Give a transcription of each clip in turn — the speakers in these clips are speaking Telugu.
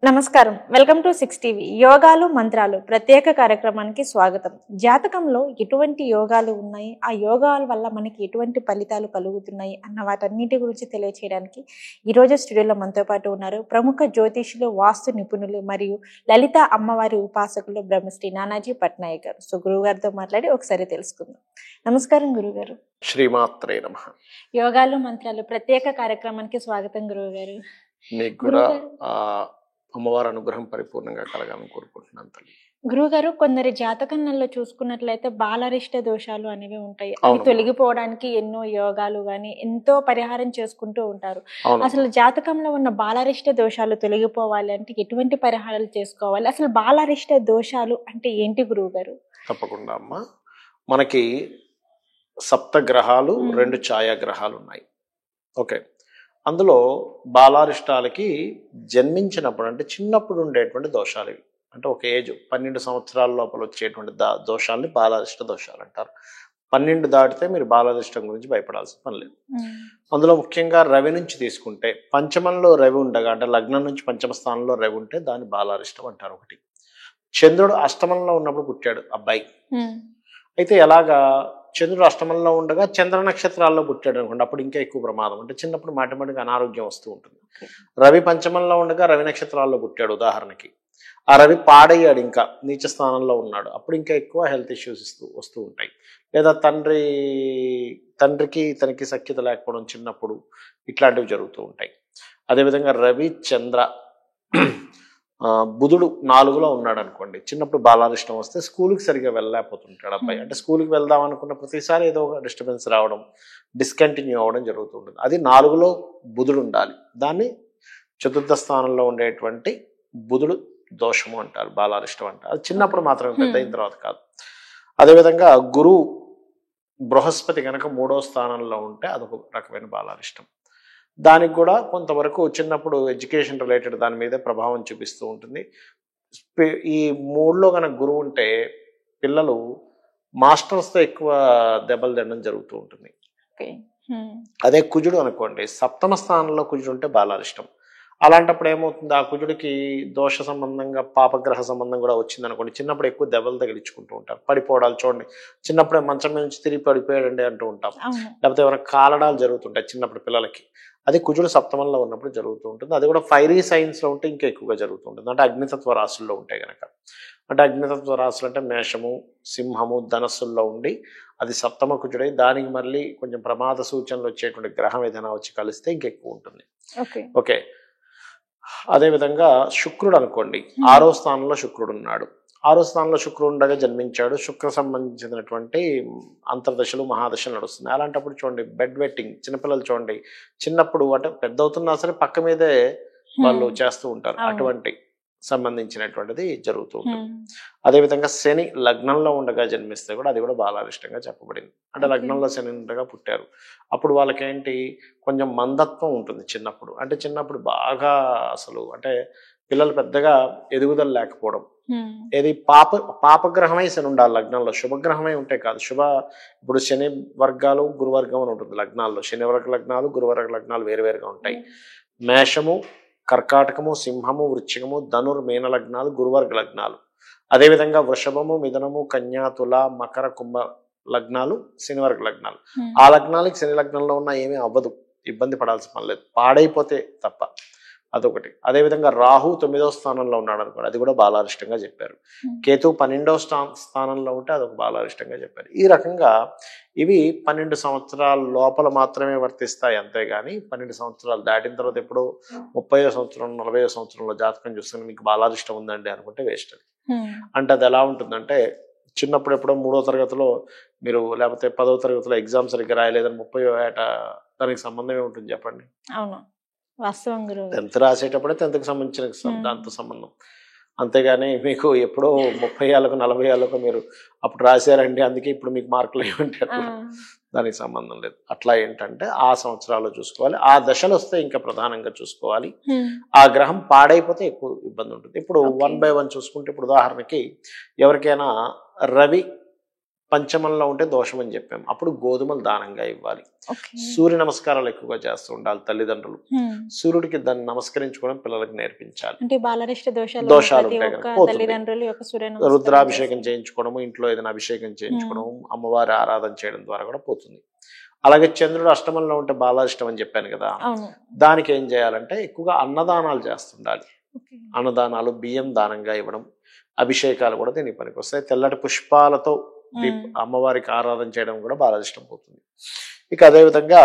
నమస్కారం. Welcome to 6 TV. యోగాలు మంత్రాలు ప్రత్యేక కార్యక్రమానికి స్వాగతం. జాతకంలో ఎటువంటి యోగాలు ఉన్నాయి, ఆ యోగాల వల్ల మనకి ఎటువంటి ఫలితాలు కలుగుతున్నాయి అన్న వాటన్నిటి గురించి తెలియచేయడానికి ఈరోజు స్టూడియోలో మనతో పాటు ఉన్నారు ప్రముఖ జ్యోతిషులు, వాస్తు నిపుణులు మరియు లలిత అమ్మవారి ఉపాసకులు బ్రహ్మశ్రీ నానాజీ పట్నాయక్ గారు. సో గురువు గారితో మాట్లాడి ఒకసారి తెలుసుకుందాం. నమస్కారం గురుగారు. శ్రీమాత్రే నమః. యోగాలు మంత్రాలు ప్రత్యేక కార్యక్రమానికి స్వాగతం గురువు గారు. మీకు కూడా అమ్మవారి అనుగ్రహం పరిపూర్ణంగా కలగాలని కోరుకుంటున్నాను తల్లి. గురువుగారు, కొందరి జాతకంలో చూసుకున్నట్లయితే బాలరిష్ట దోషాలు అనేవి ఉంటాయి. అవి తొలగిపోవడానికి ఎన్నో యోగాలు గాని ఎంతో పరిహారం చేసుకుంటూ ఉంటారు. అసలు జాతకంలో ఉన్న బాలరిష్ట దోషాలు తొలగిపోవాలి అంటే ఎటువంటి పరిహారాలు చేసుకోవాలి? అసలు బాలరిష్ట దోషాలు అంటే ఏంటి గురువుగారు? తప్పకుండా అమ్మా. మనకి సప్త గ్రహాలు, 2 ఛాయాగ్రహాలు ఉన్నాయి. ఓకే, అందులో బాలారిష్టాలకి జన్మించినప్పుడు అంటే చిన్నప్పుడు ఉండేటువంటి దోషాలు ఇవి. అంటే ఒక ఏజ్ 12 సంవత్సరాల లోపల వచ్చేటువంటి దోషాలని బాలారిష్ట దోషాలు అంటారు. 12 దాటితే మీరు బాలారిష్టం గురించి భయపడాల్సిన పని లేదు. అందులో ముఖ్యంగా రవి నుంచి తీసుకుంటే, పంచమంలో రవి ఉండగా అంటే లగ్నం నుంచి పంచమ స్థానంలో రవి ఉంటే దాన్ని బాలారిష్టం అంటారు. ఒకటి, చంద్రుడు అష్టమంలో ఉన్నప్పుడు పుట్టాడు అబ్బాయి, అయితే ఎలాగా చంద్రుడు అష్టమంలో ఉండగా చంద్ర నక్షత్రాల్లో పుట్టాడు అనుకోండి, అప్పుడు ఇంకా ఎక్కువ ప్రమాదం. అంటే చిన్నప్పుడు మాటిమాటికి అనారోగ్యం వస్తూ ఉంటుంది. రవి పంచమంలో ఉండగా రవి నక్షత్రాల్లో పుట్టాడు ఉదాహరణకి, ఆ రవి పాడయ్యాడు, ఇంకా నీచ స్థానంలో ఉన్నాడు, అప్పుడు ఇంకా ఎక్కువ హెల్త్ ఇష్యూస్ వస్తూ ఉంటాయి. లేదా తండ్రికి తనకి సఖ్యత లేకపోవడం చిన్నప్పుడు, ఇట్లాంటివి జరుగుతూ ఉంటాయి. అదేవిధంగా రవి చంద్ర బుధుడు 4లో ఉన్నాడు అనుకోండి, చిన్నప్పుడు బాలారిష్టం వస్తే స్కూల్కి సరిగా వెళ్ళలేకపోతుంటాడు అబ్బాయి. అంటే స్కూల్కి వెళ్దాం అనుకున్న ప్రతిసారి ఏదో ఒక డిస్టర్బెన్స్ రావడం, డిస్కంటిన్యూ అవ్వడం జరుగుతూ ఉంటుంది. అది 4లో బుధుడు ఉండాలి. దాన్ని చతుర్థ స్థానంలో ఉండేటువంటి బుధుడు దోషము అంటారు, బాలారిష్టం అంటారు. అది చిన్నప్పుడు మాత్రమే, పెద్ద అయిన తర్వాత కాదు. అదేవిధంగా గురువు బృహస్పతి కనుక 3వ స్థానంలో ఉంటే అదొక రకమైన బాలారిష్టం. దానికి కూడా కొంతవరకు చిన్నప్పుడు ఎడ్యుకేషన్ రిలేటెడ్ దాని మీద ప్రభావం చూపిస్తూ ఉంటుంది. ఈ 3లో కనుక గురువు ఉంటే పిల్లలు మాస్టర్స్తో ఎక్కువ దెబ్బలు తినడం జరుగుతూ ఉంటుంది. అదే కుజుడు అనుకోండి, సప్తమ స్థానంలో కుజుడు ఉంటే బాలారిష్టం. అలాంటప్పుడు ఏమవుతుంది, ఆ కుజుడికి దోష సంబంధంగా పాపగ్రహ సంబంధం కూడా వచ్చింది అనుకోండి, చిన్నప్పుడు ఎక్కువ దెబ్బలు తగిలించుకుంటూ ఉంటారు. పడిపోవడాలు చూడండి, చిన్నప్పుడే మంచం మీద నుంచి తిరిగి పడిపోయాడండి అంటూ ఉంటాం. లేకపోతే ఏమైనా కాలడాలు జరుగుతుంటాయి చిన్నప్పుడు పిల్లలకి, అది కుజుడు సప్తమంలో ఉన్నప్పుడు జరుగుతూ ఉంటుంది. అది కూడా ఫైరీ సైన్స్లో ఉంటే ఇంకా ఎక్కువగా జరుగుతూ ఉంటుంది. అంటే అగ్నితత్వ రాశుల్లో ఉంటాయి కనుక. అంటే అగ్నితత్వ రాశులు అంటే మేషము, సింహము, ధనస్సుల్లో ఉండి అది సప్తమ కుజుడై దానికి మళ్ళీ కొంచెం ప్రమాద సూచనలు వచ్చేటువంటి గ్రహం ఏదైనా వచ్చి కలిస్తే ఇంకెక్కువ ఉంటుంది. ఓకే, అదేవిధంగా శుక్రుడు అనుకోండి, 6వ స్థానంలో శుక్రుడు ఉన్నాడు. 6వ స్థానంలో శుక్రుడు ఉండగా జన్మించాడు. శుక్ర సంబంధించినటువంటి అంతర్దశలు, మహాదశలు నడుస్తున్నాయి. అలాంటప్పుడు చూడండి, బెడ్ వెట్టింగ్, చిన్నపిల్లలు చూడండి చిన్నప్పుడు అంటే పెద్ద అవుతున్నా సరే పక్క మీదే వాళ్ళు చేస్తూ ఉంటారు. అటువంటి సంబంధించినటువంటిది జరుగుతూ ఉంటుంది. అదేవిధంగా శని లగ్నంలో ఉండగా జన్మిస్తే కూడా అది కూడా బాలారిష్టంగా చెప్పబడింది. అంటే లగ్నంలో శని ఉండగా పుట్టారు, అప్పుడు వాళ్ళకేంటి కొంచెం మందత్వం ఉంటుంది చిన్నప్పుడు. అంటే చిన్నప్పుడు బాగా అసలు అంటే పిల్లలు పెద్దగా ఎదుగుదల లేకపోవడం. ఏది పాపగ్రహమై శని ఉండాలి లగ్నంలో, శుభగ్రహమై ఉంటే కాదు. ఇప్పుడు శని వర్గాలు, గురువర్గం అని ఉంటుంది లగ్నాల్లో. శని వర్గ లగ్నాలు, గురువర్గ లగ్నాలు వేరువేరుగా ఉంటాయి. మేషము, కర్కాటకము, సింహము, వృశ్చికము, మీన లగ్నాలు గురువర్గ లగ్నాలు. అదేవిధంగా వృషభము, మిథునము, కన్యా, తుల, మకర, కుంభ లగ్నాలు శనివర్గ లగ్నాలు. ఆ లగ్నాలకి శని లగ్నంలో ఉన్న ఏమీ అవ్వదు, ఇబ్బంది పడాల్సిన పని లేదు, పాడైపోతే తప్ప. అదొకటి. అదేవిధంగా రాహు 9వ స్థానంలో ఉన్నాడు అనుకోండి, అది కూడా బాలారిష్టంగా చెప్పారు. కేతు 12వ స్థానంలో ఉంటే అదొక బాలారిష్టంగా చెప్పారు. ఈ రకంగా ఇవి 12 సంవత్సరాల లోపల మాత్రమే వర్తిస్తాయి, అంతేగాని 12 సంవత్సరాలు దాటిన తర్వాత ఎప్పుడో 30వ సంవత్సరం, 40వ సంవత్సరంలో జాతకం చూస్తే మీకు బాలారిష్టం ఉందండి అనుకుంటే వేస్ట్. అది అంటే అది ఎలా ఉంటుందంటే, చిన్నప్పుడు ఎప్పుడో 3వ తరగతిలో మీరు లేకపోతే 10వ తరగతిలో ఎగ్జామ్ సరిగ్గా రాయలేదని 30వ ఏట దానికి సంబంధం ఏముంటుంది చెప్పండి? అవును, వాస్తవం గురువు. 10th రాసేటప్పుడే 10థ్కి సంబంధించిన దాంతో సంబంధం, అంతేగాని మీకు ఎప్పుడో 30 ఏళ్ళకు 40 ఏళ్ళకు మీరు అప్పుడు రాశారండి అందుకే ఇప్పుడు మీకు మార్కులు ఏమంటే అట్లా దానికి సంబంధం లేదు. అట్లా ఏంటంటే ఆ సంవత్సరాల్లో చూసుకోవాలి, ఆ దశలు వస్తే ఇంకా ప్రధానంగా చూసుకోవాలి. ఆ గ్రహం పాడైపోతే ఎక్కువ ఇబ్బంది ఉంటుంది. ఇప్పుడు 1 by 1 చూసుకుంటే, ఇప్పుడు ఉదాహరణకి ఎవరికైనా రవి పంచమంలో ఉంటే దోషం అని చెప్పాం. అప్పుడు గోధుమలు దానంగా ఇవ్వాలి. ఓకే. సూర్య నమస్కారాలు ఎక్కువగా చేస్తూ ఉండాలి తల్లిదండ్రులు. హ్మ్. సూర్యుడికి దాన్ని నమస్కరించుకోవడం పిల్లలకు నేర్పించాలి. అంటే బాలరిష్ట దోషాలు దోషాలు ప్రతి ఉంటాయి ఒక్క కనుక పోతుంది. తల్లిదండ్రులు యొక్క సూర్య నమస్కారం రుద్రాభిషేకం చేస్తే. చేయించుకోవడము, ఇంట్లో ఏదైనా అభిషేకం చేయించుకోవడం, అమ్మవారి ఆరాధన చేయడం ద్వారా కూడా పోతుంది. అలాగే చంద్రుడు అష్టమంలో ఉంటే బాలారిష్టం అని చెప్పాను కదా, అవును. దానికి ఏం చేయాలంటే ఎక్కువగా అన్నదానాలు చేస్తుండాలి. ఓకే. అన్నదానాలు, బియ్యం దానంగా ఇవ్వడం, అభిషేకాలు కూడా దీనికి పనికి వస్తాయి. తెల్లటి పుష్పాలతో అమ్మవారికి ఆరాధన చేయడం కూడా బాలారిష్టం పోతుంది. ఇక అదేవిధంగా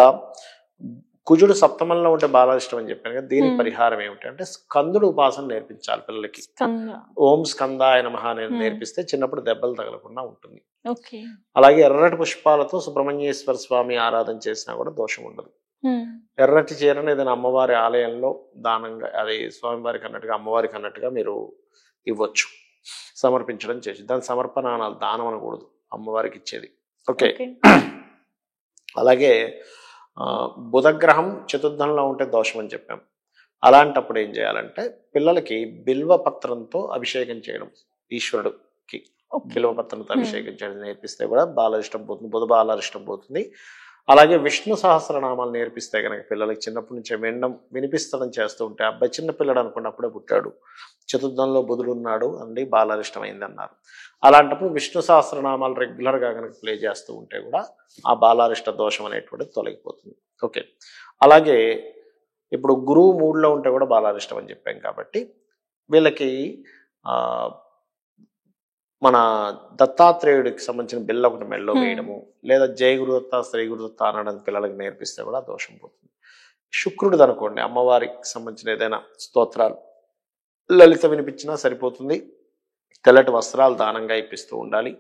కుజుడు సప్తమంలో ఉంటే బాలారిష్టం అని చెప్పాను కదా, దీనికి పరిహారం ఏమిటి అంటే స్కందుడు ఉపాసన నేర్పించాలి పిల్లలకి. ఓం స్కందాయ నమః అనేది నేర్పిస్తే చిన్నప్పుడు దెబ్బలు తగలకుండా ఉంటుంది. ఓకే. అలాగే ఎర్రటి పుష్పాలతో సుబ్రహ్మణ్యేశ్వర స్వామి ఆరాధన చేసినా కూడా దోషం ఉండదు. ఎర్రటి చీరను ఏదైనా అమ్మవారి ఆలయంలో దానంగా, అది స్వామివారికి అన్నట్టుగా అమ్మవారికి అన్నట్టుగా మీరు ఇవ్వచ్చు, సమర్పించడం చేసి. దాని సమర్పణ అనాలి, దానం అనకూడదు, అమ్మవారికి ఇచ్చేది. ఓకే. అలాగే బుధగ్రహం చతుర్థంలో ఉంటే దోషం అని చెప్పాం. అలాంటప్పుడు ఏం చేయాలంటే పిల్లలకి బిల్వ పత్రంతో అభిషేకం చేయడం, ఈశ్వరుడికి బిల్వ పత్రంతో అభిషేకం చేయడం నేర్పిస్తే కూడా బాలారిష్టం పోతుంది, బుధ బాలారిష్టం పోతుంది. అలాగే విష్ణు సహస్రనామాలు నేర్పిస్తే కనుక పిల్లలకి చిన్నప్పటి నుంచే వినిపిస్తడం చేస్తూ ఉంటే, అబ్బాయి చిన్న పిల్లడు అనుకున్న అప్పుడే పుట్టాడు, చతుర్థంలో బుధుడు ఉన్నాడు అండి, బాలారిష్టం అయింది అన్నారు. అలాంటప్పుడు విష్ణు సహస్రనామాలు రెగ్యులర్గా కనుక ప్లే చేస్తూ ఉంటే కూడా ఆ బాలారిష్ట దోషం అనేటువంటిది తొలగిపోతుంది. ఓకే. అలాగే ఇప్పుడు గురువు మూడులో ఉంటే కూడా బాలారిష్టం అని చెప్పాం కాబట్టి వీళ్ళకి మన దత్తాత్రేయుడికి సంబంధించిన బిల్ల ఒకటి మెడలో వేయడము, లేదా జయ గురుదత్త శ్రీ గురుదత్త అనడానికి పిల్లలకి నేర్పిస్తే కూడా దోషం పోతుంది. శుక్రుడిది అనుకోండి, అమ్మవారికి సంబంధించిన ఏదైనా స్తోత్రాలు లలిత వినిపించినా సరిపోతుంది. తెల్లటి వస్త్రాలు దానంగా ఇప్పిస్తూ ఉండాలి.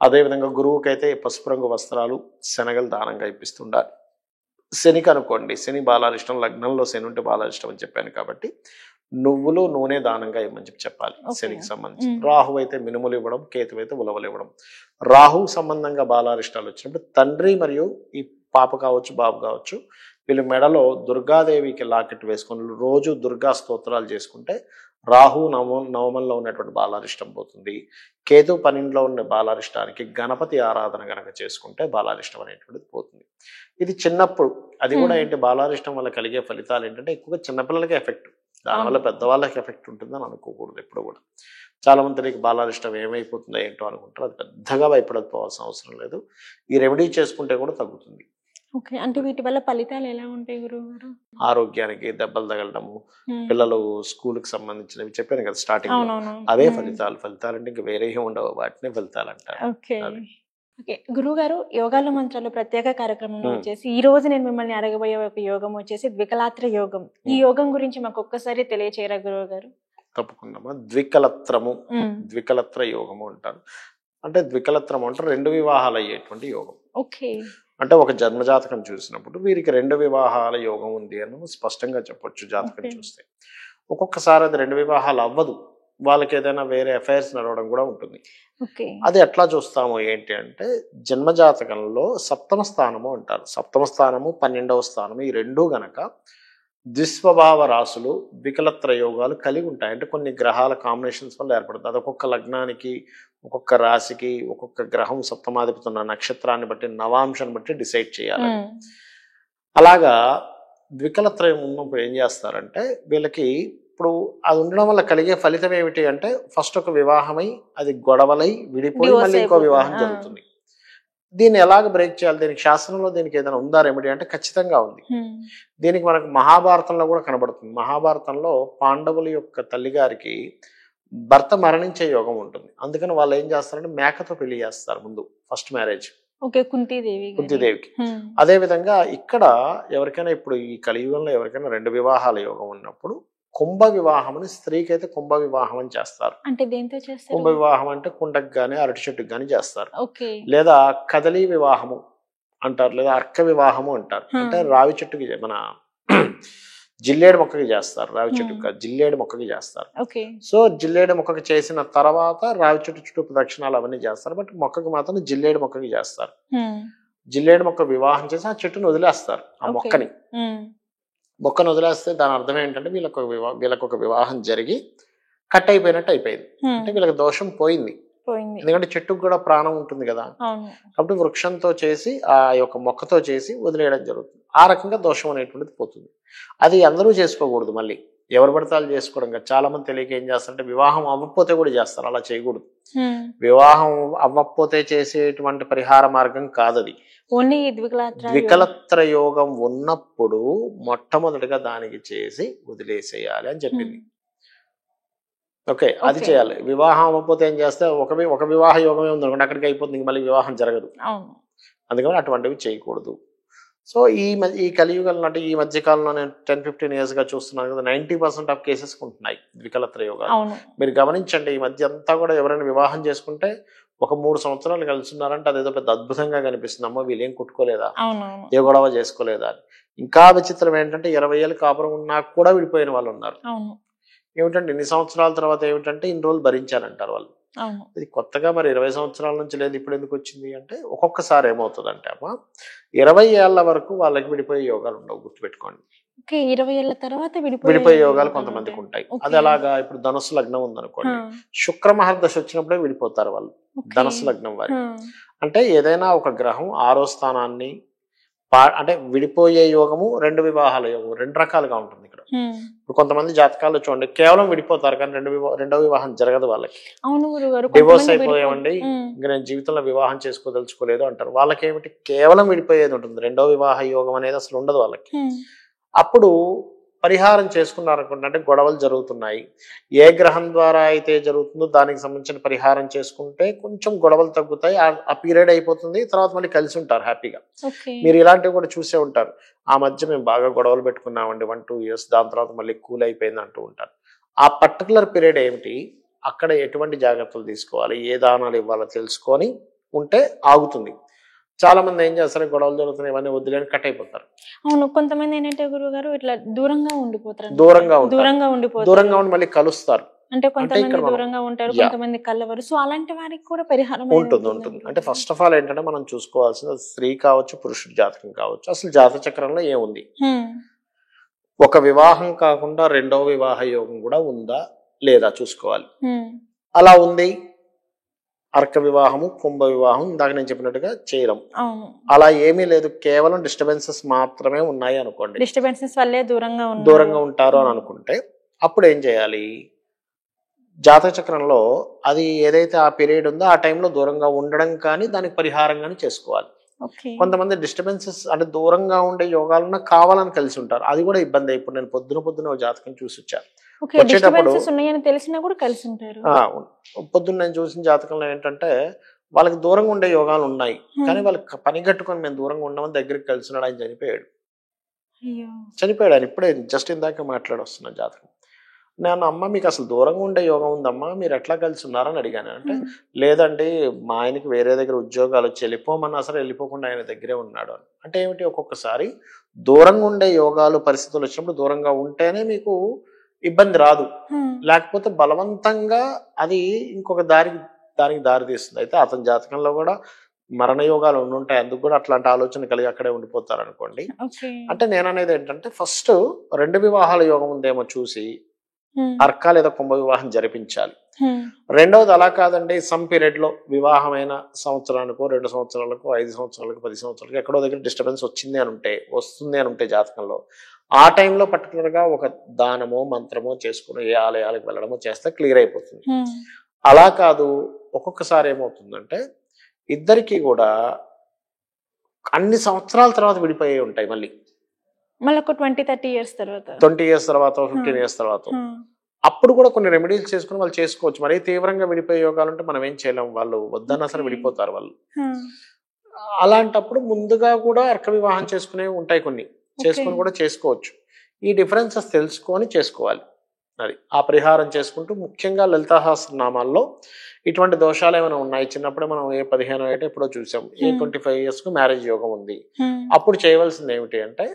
అదేవిధంగా గురువుకైతే పసుపు రంగు వస్త్రాలు, శనగలు దానంగా ఇప్పిస్తూ ఉండాలి. శనికి అనుకోండి, శని బాలారిష్టం, లగ్నంలో శని ఉంటే బాలారిష్టం అని చెప్పాను కాబట్టి నువ్వులు నూనె దానంగా ఇవ్వమని చెప్పాలి శనికి సంబంధించి. రాహు అయితే మినుములు ఇవ్వడం, కేతు అయితే ఉలవలు ఇవ్వడం. రాహు సంబంధంగా బాలారిష్టాలు వచ్చినప్పుడు తండ్రి మరియు ఈ పాప కావచ్చు బాబు కావచ్చు వీళ్ళు మెడలో దుర్గాదేవికి లాకెట్ వేసుకొని రోజు దుర్గా స్తోత్రాలు చేసుకుంటే రాహు నవమంలో ఉన్నటువంటి బాలారిష్టం పోతుంది. కేతు 12లో ఉన్న బాలారిష్టానికి గణపతి ఆరాధన గనక చేసుకుంటే బాలారిష్టం అనేటువంటిది పోతుంది. ఇది చిన్నప్పుడు, అది కూడా ఏంటి, బాలారిష్టం వల్ల కలిగే ఫలితాలు ఏంటంటే ఎక్కువగా చిన్నపిల్లలకి ఎఫెక్ట్, దానివల్ల పెద్దవాళ్ళకి ఎఫెక్ట్ ఉంటుందని అనుకోకూడదు ఎప్పుడు కూడా. చాలా మందికి బాలారిష్టం ఏమైపోతుందో ఏంటో అనుకుంటారు, అది పెద్దగా భయపడకపోవాల్సిన అవసరం లేదు. ఈ రెమెడీ చేసుకుంటే కూడా తగ్గుతుంది. ఓకే. అంటే వీటి వల్ల ఫలితాలు ఎలా ఉంటాయి గురువు గారు? ఆరోగ్యానికి, దెబ్బలు తగలడము, పిల్లలు స్కూల్కి సంబంధించినవి చెప్పాను కదా స్టార్టింగ్, అవే ఫలితాలు. ఫలితాలు అంటే ఇంకా వేరే ఉండవు, వాటినే ఫలితాలు అంటారు. ఓకే. గురువు గారు, యోగాల మంత్రాలు ప్రత్యేక కార్యక్రమంలో వచ్చేసి ఈ రోజు నేను మిమ్మల్ని అడగబోయే ఒక యోగం వచ్చేసి ద్వికలాత్ర యోగం. ఈ యోగం గురించి మాకు ఒక్కసారి తెలియచేయరా గురువు గారు? తప్పకుండా. ద్వికలత్రము, ద్వికలత్ర యోగము అంటారు. అంటే ద్వికలత్రము అంటే 2 వివాహాలు అయ్యేటువంటి యోగం. ఓకే. అంటే ఒక జన్మజాతకం చూసినప్పుడు వీరికి 2 వివాహాల యోగం ఉంది అని స్పష్టంగా చెప్పొచ్చు జాతకం చూస్తే. ఒక్కొక్కసారి అది 2 వివాహాలు అవ్వదు, వాళ్ళకి ఏదైనా వేరే అఫైర్స్ నడవడం కూడా ఉంటుంది. అది ఎట్లా చూస్తాము ఏంటి అంటే, జన్మజాతకంలో సప్తమ స్థానము అంటారు. సప్తమ స్థానము 12వ స్థానము ఈ రెండూ గనక ద్విస్వభావ రాసులు, ద్వికలత్ర యోగాలు కలిగి ఉంటాయి. అంటే కొన్ని గ్రహాల కాంబినేషన్స్ వల్ల ఏర్పడుతుంది. అది ఒక్కొక్క లగ్నానికి, ఒక్కొక్క రాశికి, ఒక్కొక్క గ్రహం సప్తమాధిపతి ఉన్న నక్షత్రాన్ని బట్టి, నవాంశాన్ని బట్టి డిసైడ్ చేయాలి. అలాగా ద్వికలత్రయం ఉన్నప్పుడు ఏం చేస్తారంటే వీళ్ళకి ఇప్పుడు అది ఉండడం వల్ల కలిగే ఫలితం ఏమిటి అంటే, ఫస్ట్ ఒక వివాహమై అది గొడవలై విడిపోయి మళ్ళీ ఇంకో వివాహం జరుగుతుంది. దీన్ని ఎలాగ బ్రేక్ చేయాలి, దీనికి శాస్త్రంలో దీనికి ఏదైనా ఉందా రెమెడీ అంటే ఖచ్చితంగా ఉంది. దీనికి మనకు మహాభారతంలో కూడా కనబడుతుంది. మహాభారతంలో పాండవుల యొక్క తల్లిగారికి భర్త మరణించే యోగం ఉంటుంది. అందుకని వాళ్ళు ఏం చేస్తారంటే మేకతో పెళ్లి చేస్తారు ముందు, ఫస్ట్ మ్యారేజ్ కుంతీదేవికి. అదే విధంగా ఇక్కడ ఎవరికైనా ఇప్పుడు ఈ కలియుగంలో ఎవరికైనా 2 వివాహాల యోగం ఉన్నప్పుడు కుంభ వివాహం అని, స్త్రీకి అయితే కుంభ వివాహం అని చేస్తారు. అంటే దేంతో చేస్తారు? కుంభ వివాహం అంటే కుండకు గాని అరటి చెట్టుకు గాని చేస్తారు. లేదా కదలీ వివాహము అంటారు, లేదా అర్క వివాహము అంటారు. అంటే రావి చెట్టుకి, మన జిల్లేడు మొక్కకి చేస్తారు. రావి చెట్టుకు జిల్లేడు మొక్కకి చేస్తారు. సో జిల్లేడు మొక్కకి చేసిన తర్వాత రావి చెట్టు చుట్టూ ప్రదక్షిణాలు అవన్నీ చేస్తారు. బట్ మొక్కకి మాత్రం జిల్లేడు మొక్కకి చేస్తారు. జిల్లేడు మొక్క వివాహం చేసి ఆ చెట్టును వదిలేస్తారు. ఆ మొక్కను వదిలేస్తే దాని అర్థం ఏంటంటే వీళ్ళకు ఒక వివాహం జరిగి కట్ అయిపోయినట్టు అయిపోయింది. అంటే వీళ్ళకి దోషం పోయింది. పోయింది. ఎందుకంటే చెట్టుకు కూడా ప్రాణం ఉంటుంది కదా. అవును. కాబట్టి వృక్షంతో చేసి ఆ యొక్క మొక్కతో చేసి వదిలేయడం జరుగుతుంది. ఆ రకంగా దోషం అనేటువంటిది పోతుంది. అది అందరూ చేసుకోకూడదు. మళ్ళీ ఎవరు పడితే వాళ్ళు చేసుకోవడం కాదు. చాలా మంది తెలియక ఏం చేస్తారంటే వివాహం అవ్వకపోతే కూడా చేస్తారు. అలా చేయకూడదు. వివాహం అవ్వకపోతే చేసేటువంటి పరిహార మార్గం కాదది. ఓన్లీ ద్వికలత్ర యోగం ఉన్నప్పుడు మొట్టమొదటిగా దానికి చేసి వదిలేసేయాలి అని చెప్పింది. ఓకే, అది చేయాలి. వివాహం అవ్వకపోతే ఏం చేస్తే ఒక వివాహ యోగమే ఉందనుకోండి, అక్కడికి అయిపోతుంది, మళ్ళీ వివాహం జరగదు. అందుకని అటువంటివి చేయకూడదు. సో ఈ కలియుగంలో అంటే ఈ మధ్య కాలంలో నేను 10-15 years గా చూస్తున్నాను కదా, 90% ఆఫ్ కేసెస్ ఉంటున్నాయి ద్వికలత్ర యోగాలు. మీరు గమనించండి, ఈ మధ్య అంతా కూడా ఎవరైనా వివాహం చేసుకుంటే ఒక 3 సంవత్సరాలు కలుస్తున్నారంటే అదేదో పెద్ద అద్భుతంగా కనిపిస్తుంది. అమ్మ వీళ్ళేం కుట్టుకోలేదా, ఏ గొడవ చేసుకోలేదా అని. ఇంకా విచిత్రం ఏంటంటే 20 ఏళ్ళు కాపురం ఉన్నా కూడా విడిపోయిన వాళ్ళు ఉన్నారు. ఏమిటంటే ఇన్ని సంవత్సరాల తర్వాత ఏమిటంటే ఇన్ని రోజులు భరించారంటారు వాళ్ళు. ఇది కొత్తగా మరి 20 సంవత్సరాల నుంచి లేదు ఇప్పుడు ఎందుకు వచ్చింది అంటే, ఒక్కొక్కసారి ఏమవుతుందంటే అమ్మ 20 ఏళ్ల వరకు వాళ్ళకి విడిపోయే యోగాలు ఉండవు, గుర్తుపెట్టుకోండి. 20 ఏళ్ల తర్వాత విడిపోయే యోగాలు కొంతమందికి ఉంటాయి. అది అలాగా ఇప్పుడు ధనుసు లగ్నం ఉందనుకోండి, శుక్ర మహర్దశ వచ్చినప్పుడే విడిపోతారు వాళ్ళు. ధనుసు లగ్నం వారి అంటే ఏదైనా ఒక గ్రహం 6వ స్థానాన్ని అంటే విడిపోయే యోగము, 2 వివాహాల యోగం 2 రకాలుగా ఉంటుంది ఇక్కడ. ఇప్పుడు కొంతమంది జాతకాల్లో చూడండి కేవలం విడిపోతారు కానీ రెండవ వివాహం జరగదు వాళ్ళకి. డివోర్స్ అయిపోయామండి, ఇంకా నేను జీవితంలో వివాహం చేసుకోదలుచుకోలేదు అంటారు. వాళ్ళకి ఏమిటి, కేవలం విడిపోయేది ఉంటుంది, రెండవ వివాహ యోగం అనేది అసలు ఉండదు వాళ్ళకి. అప్పుడు పరిహారం చేసుకున్నారనుకుంటే, అంటే గొడవలు జరుగుతున్నాయి, ఏ గ్రహం ద్వారా అయితే జరుగుతుందో దానికి సంబంధించిన పరిహారం చేసుకుంటే కొంచెం గొడవలు తగ్గుతాయి. ఆ పీరియడ్ అయిపోతుంది, తర్వాత మళ్ళీ కలిసి ఉంటారు హ్యాపీగా. మీరు ఇలాంటివి కూడా చూసే ఉంటారు. ఆ మధ్య మేము బాగా గొడవలు పెట్టుకున్నామండి 1-2 years, దాని తర్వాత మళ్ళీ కూల్ అయిపోయింది అంటూ ఉంటారు. ఆ పర్టికులర్ పీరియడ్ ఏమిటి, అక్కడ ఎటువంటి జాగ్రత్తలు తీసుకోవాలి, ఏ దానాలు ఇవ్వాలో తెలుసుకొని ఉంటే ఆగుతుంది. చాలా మంది ఏం చేస్తారు, గొడవలు జరుగుతున్నాయి ఇవన్నీ వదిలేని కట్ అయిపోతారు. అవును, కొంతమంది ఏంటంటే గురువు గారు ఇట్లా దూరంగా ఉండిపోతారు, దూరంగా ఉండి మళ్ళీ కలుస్తారు. అంటే కొంతమంది దూరంగా ఉంటారు, కొంతమంది కలవరు. సో అలాంటి వారికి కూడా పరిహారం ఉంటుంది. అంటే ఫస్ట్ ఆఫ్ ఆల్ ఏంటంటే మనం చూసుకోవాల్సింది, స్త్రీ కావచ్చు పురుషుడి జాతకం కావచ్చు, అసలు జాతక చక్రంలో ఏముంది. ఒక వివాహం కాకుండా రెండవ వివాహ యోగం కూడా ఉందా లేదా చూసుకోవాలి. అలా ఉంది, అర్క వివాహము, కుంభ వివాహం ఇందాక నేను చెప్పినట్టుగా చేయడం. అలా ఏమీ లేదు, కేవలం డిస్టర్బెన్సెస్ మాత్రమే ఉన్నాయి అనుకోండి, డిస్టర్బెన్సెస్ వల్లే దూరంగా ఉంటారు అని అనుకుంటే అప్పుడు ఏం చేయాలి, జాతక చక్రంలో అది ఏదైతే ఆ పీరియడ్ ఉందో ఆ టైంలో దూరంగా ఉండడం కానీ దానికి పరిహారం కానీ చేసుకోవాలి. కొంతమంది డిస్టర్బెన్సెస్ అంటే దూరంగా ఉండే యోగాలను కావాలని కలిసి ఉంటారు, అది కూడా ఇబ్బంది. ఇప్పుడు నేను పొద్దున జాతకం చూసి వచ్చాను, వచ్చేటప్పుడు పొద్దున్న నేను చూసిన జాతకంలో ఏంటంటే వాళ్ళకి దూరంగా ఉండే యోగాలు ఉన్నాయి, కానీ వాళ్ళకి పని కట్టుకొని మేము దూరంగా ఉండమని దగ్గరికి కలిసినాడు, ఆయన చనిపోయాడు. ఆయన ఇప్పుడే జస్ట్ ఇందాక మాట్లాడొస్తున్నా జాతకం. నేను అమ్మ మీకు అసలు దూరంగా ఉండే యోగం ఉందమ్మా, మీరు ఎట్లా కలిసి ఉన్నారని అడిగాను. అంటే లేదండి మా ఆయనకి వేరే దగ్గర ఉద్యోగాలు వచ్చి వెళ్ళిపోమన్నా సరే వెళ్ళిపోకుండా ఆయన దగ్గరే ఉన్నాడు అని. అంటే ఏమిటి, ఒక్కొక్కసారి దూరంగా ఉండే యోగాలు పరిస్థితులు వచ్చినప్పుడు దూరంగా ఉంటేనే మీకు ఇబ్బంది రాదు, లేకపోతే బలవంతంగా అది ఇంకొక దానికి దారి తీస్తుంది. అయితే అతని జాతకంలో కూడా మరణ యోగాలు ఉండుంటాయి, అందుకు కూడా అట్లాంటి ఆలోచన కలిగి అక్కడే ఉండిపోతారు అనుకోండి. అంటే నేను అనేది ఏంటంటే ఫస్ట్ 2 వివాహాల యోగం ఉందేమో చూసి అర్క లేదా కుంభ వివాహం జరిపించాలి. రెండవది అలా కాదండి, సమ్ పీరియడ్ లో వివాహమైన సంవత్సరానికో 2 సంవత్సరాలకు 5 సంవత్సరాలకు 10 సంవత్సరాలకు ఎక్కడో దగ్గర డిస్టర్బెన్స్ వస్తుంది అని ఉంటే జాతకంలో ఆ టైంలో పర్టికులర్ గా ఒక దానమో మంత్రమో చేసుకుని ఏ ఆలయాలకు వెళ్ళడమో చేస్తే క్లియర్ అయిపోతుంది. అలా కాదు, ఒక్కొక్కసారి ఏమవుతుందంటే ఇద్దరికి కూడా అన్ని సంవత్సరాల తర్వాత విడిపోయి ఉంటాయి, మళ్ళీ ఒక 20-30 years తర్వాత 15 years తర్వాత అప్పుడు కూడా కొన్ని రెమెడీస్ చేసుకుని వాళ్ళు చేసుకోవచ్చు. మరీ తీవ్రంగా విడిపోయే యోగాలు ఉంటే మనం ఏం చేయలేం, వాళ్ళు వద్దన్నా సరే విడిపోతారు వాళ్ళు. అలాంటప్పుడు ముందుగా కూడా అర్క వివాహం చేసుకునే ఉంటాయి, కొన్ని చేసుకుని కూడా చేసుకోవచ్చు. ఈ డిఫరెన్సెస్ తెలుసుకొని చేసుకోవాలి. అది ఆ పరిహారం చేసుకుంటూ ముఖ్యంగా లలితా సహస్రనామాల్లో ఇటువంటి దోషాలు ఏమైనా ఉన్నాయి, చిన్నప్పుడే మనం ఏ 15 ఏటో ఎప్పుడో చూసాం, ఏ 25 years కు మ్యారేజ్ యోగం ఉంది, అప్పుడు చేయవలసింది ఏమిటి అంటే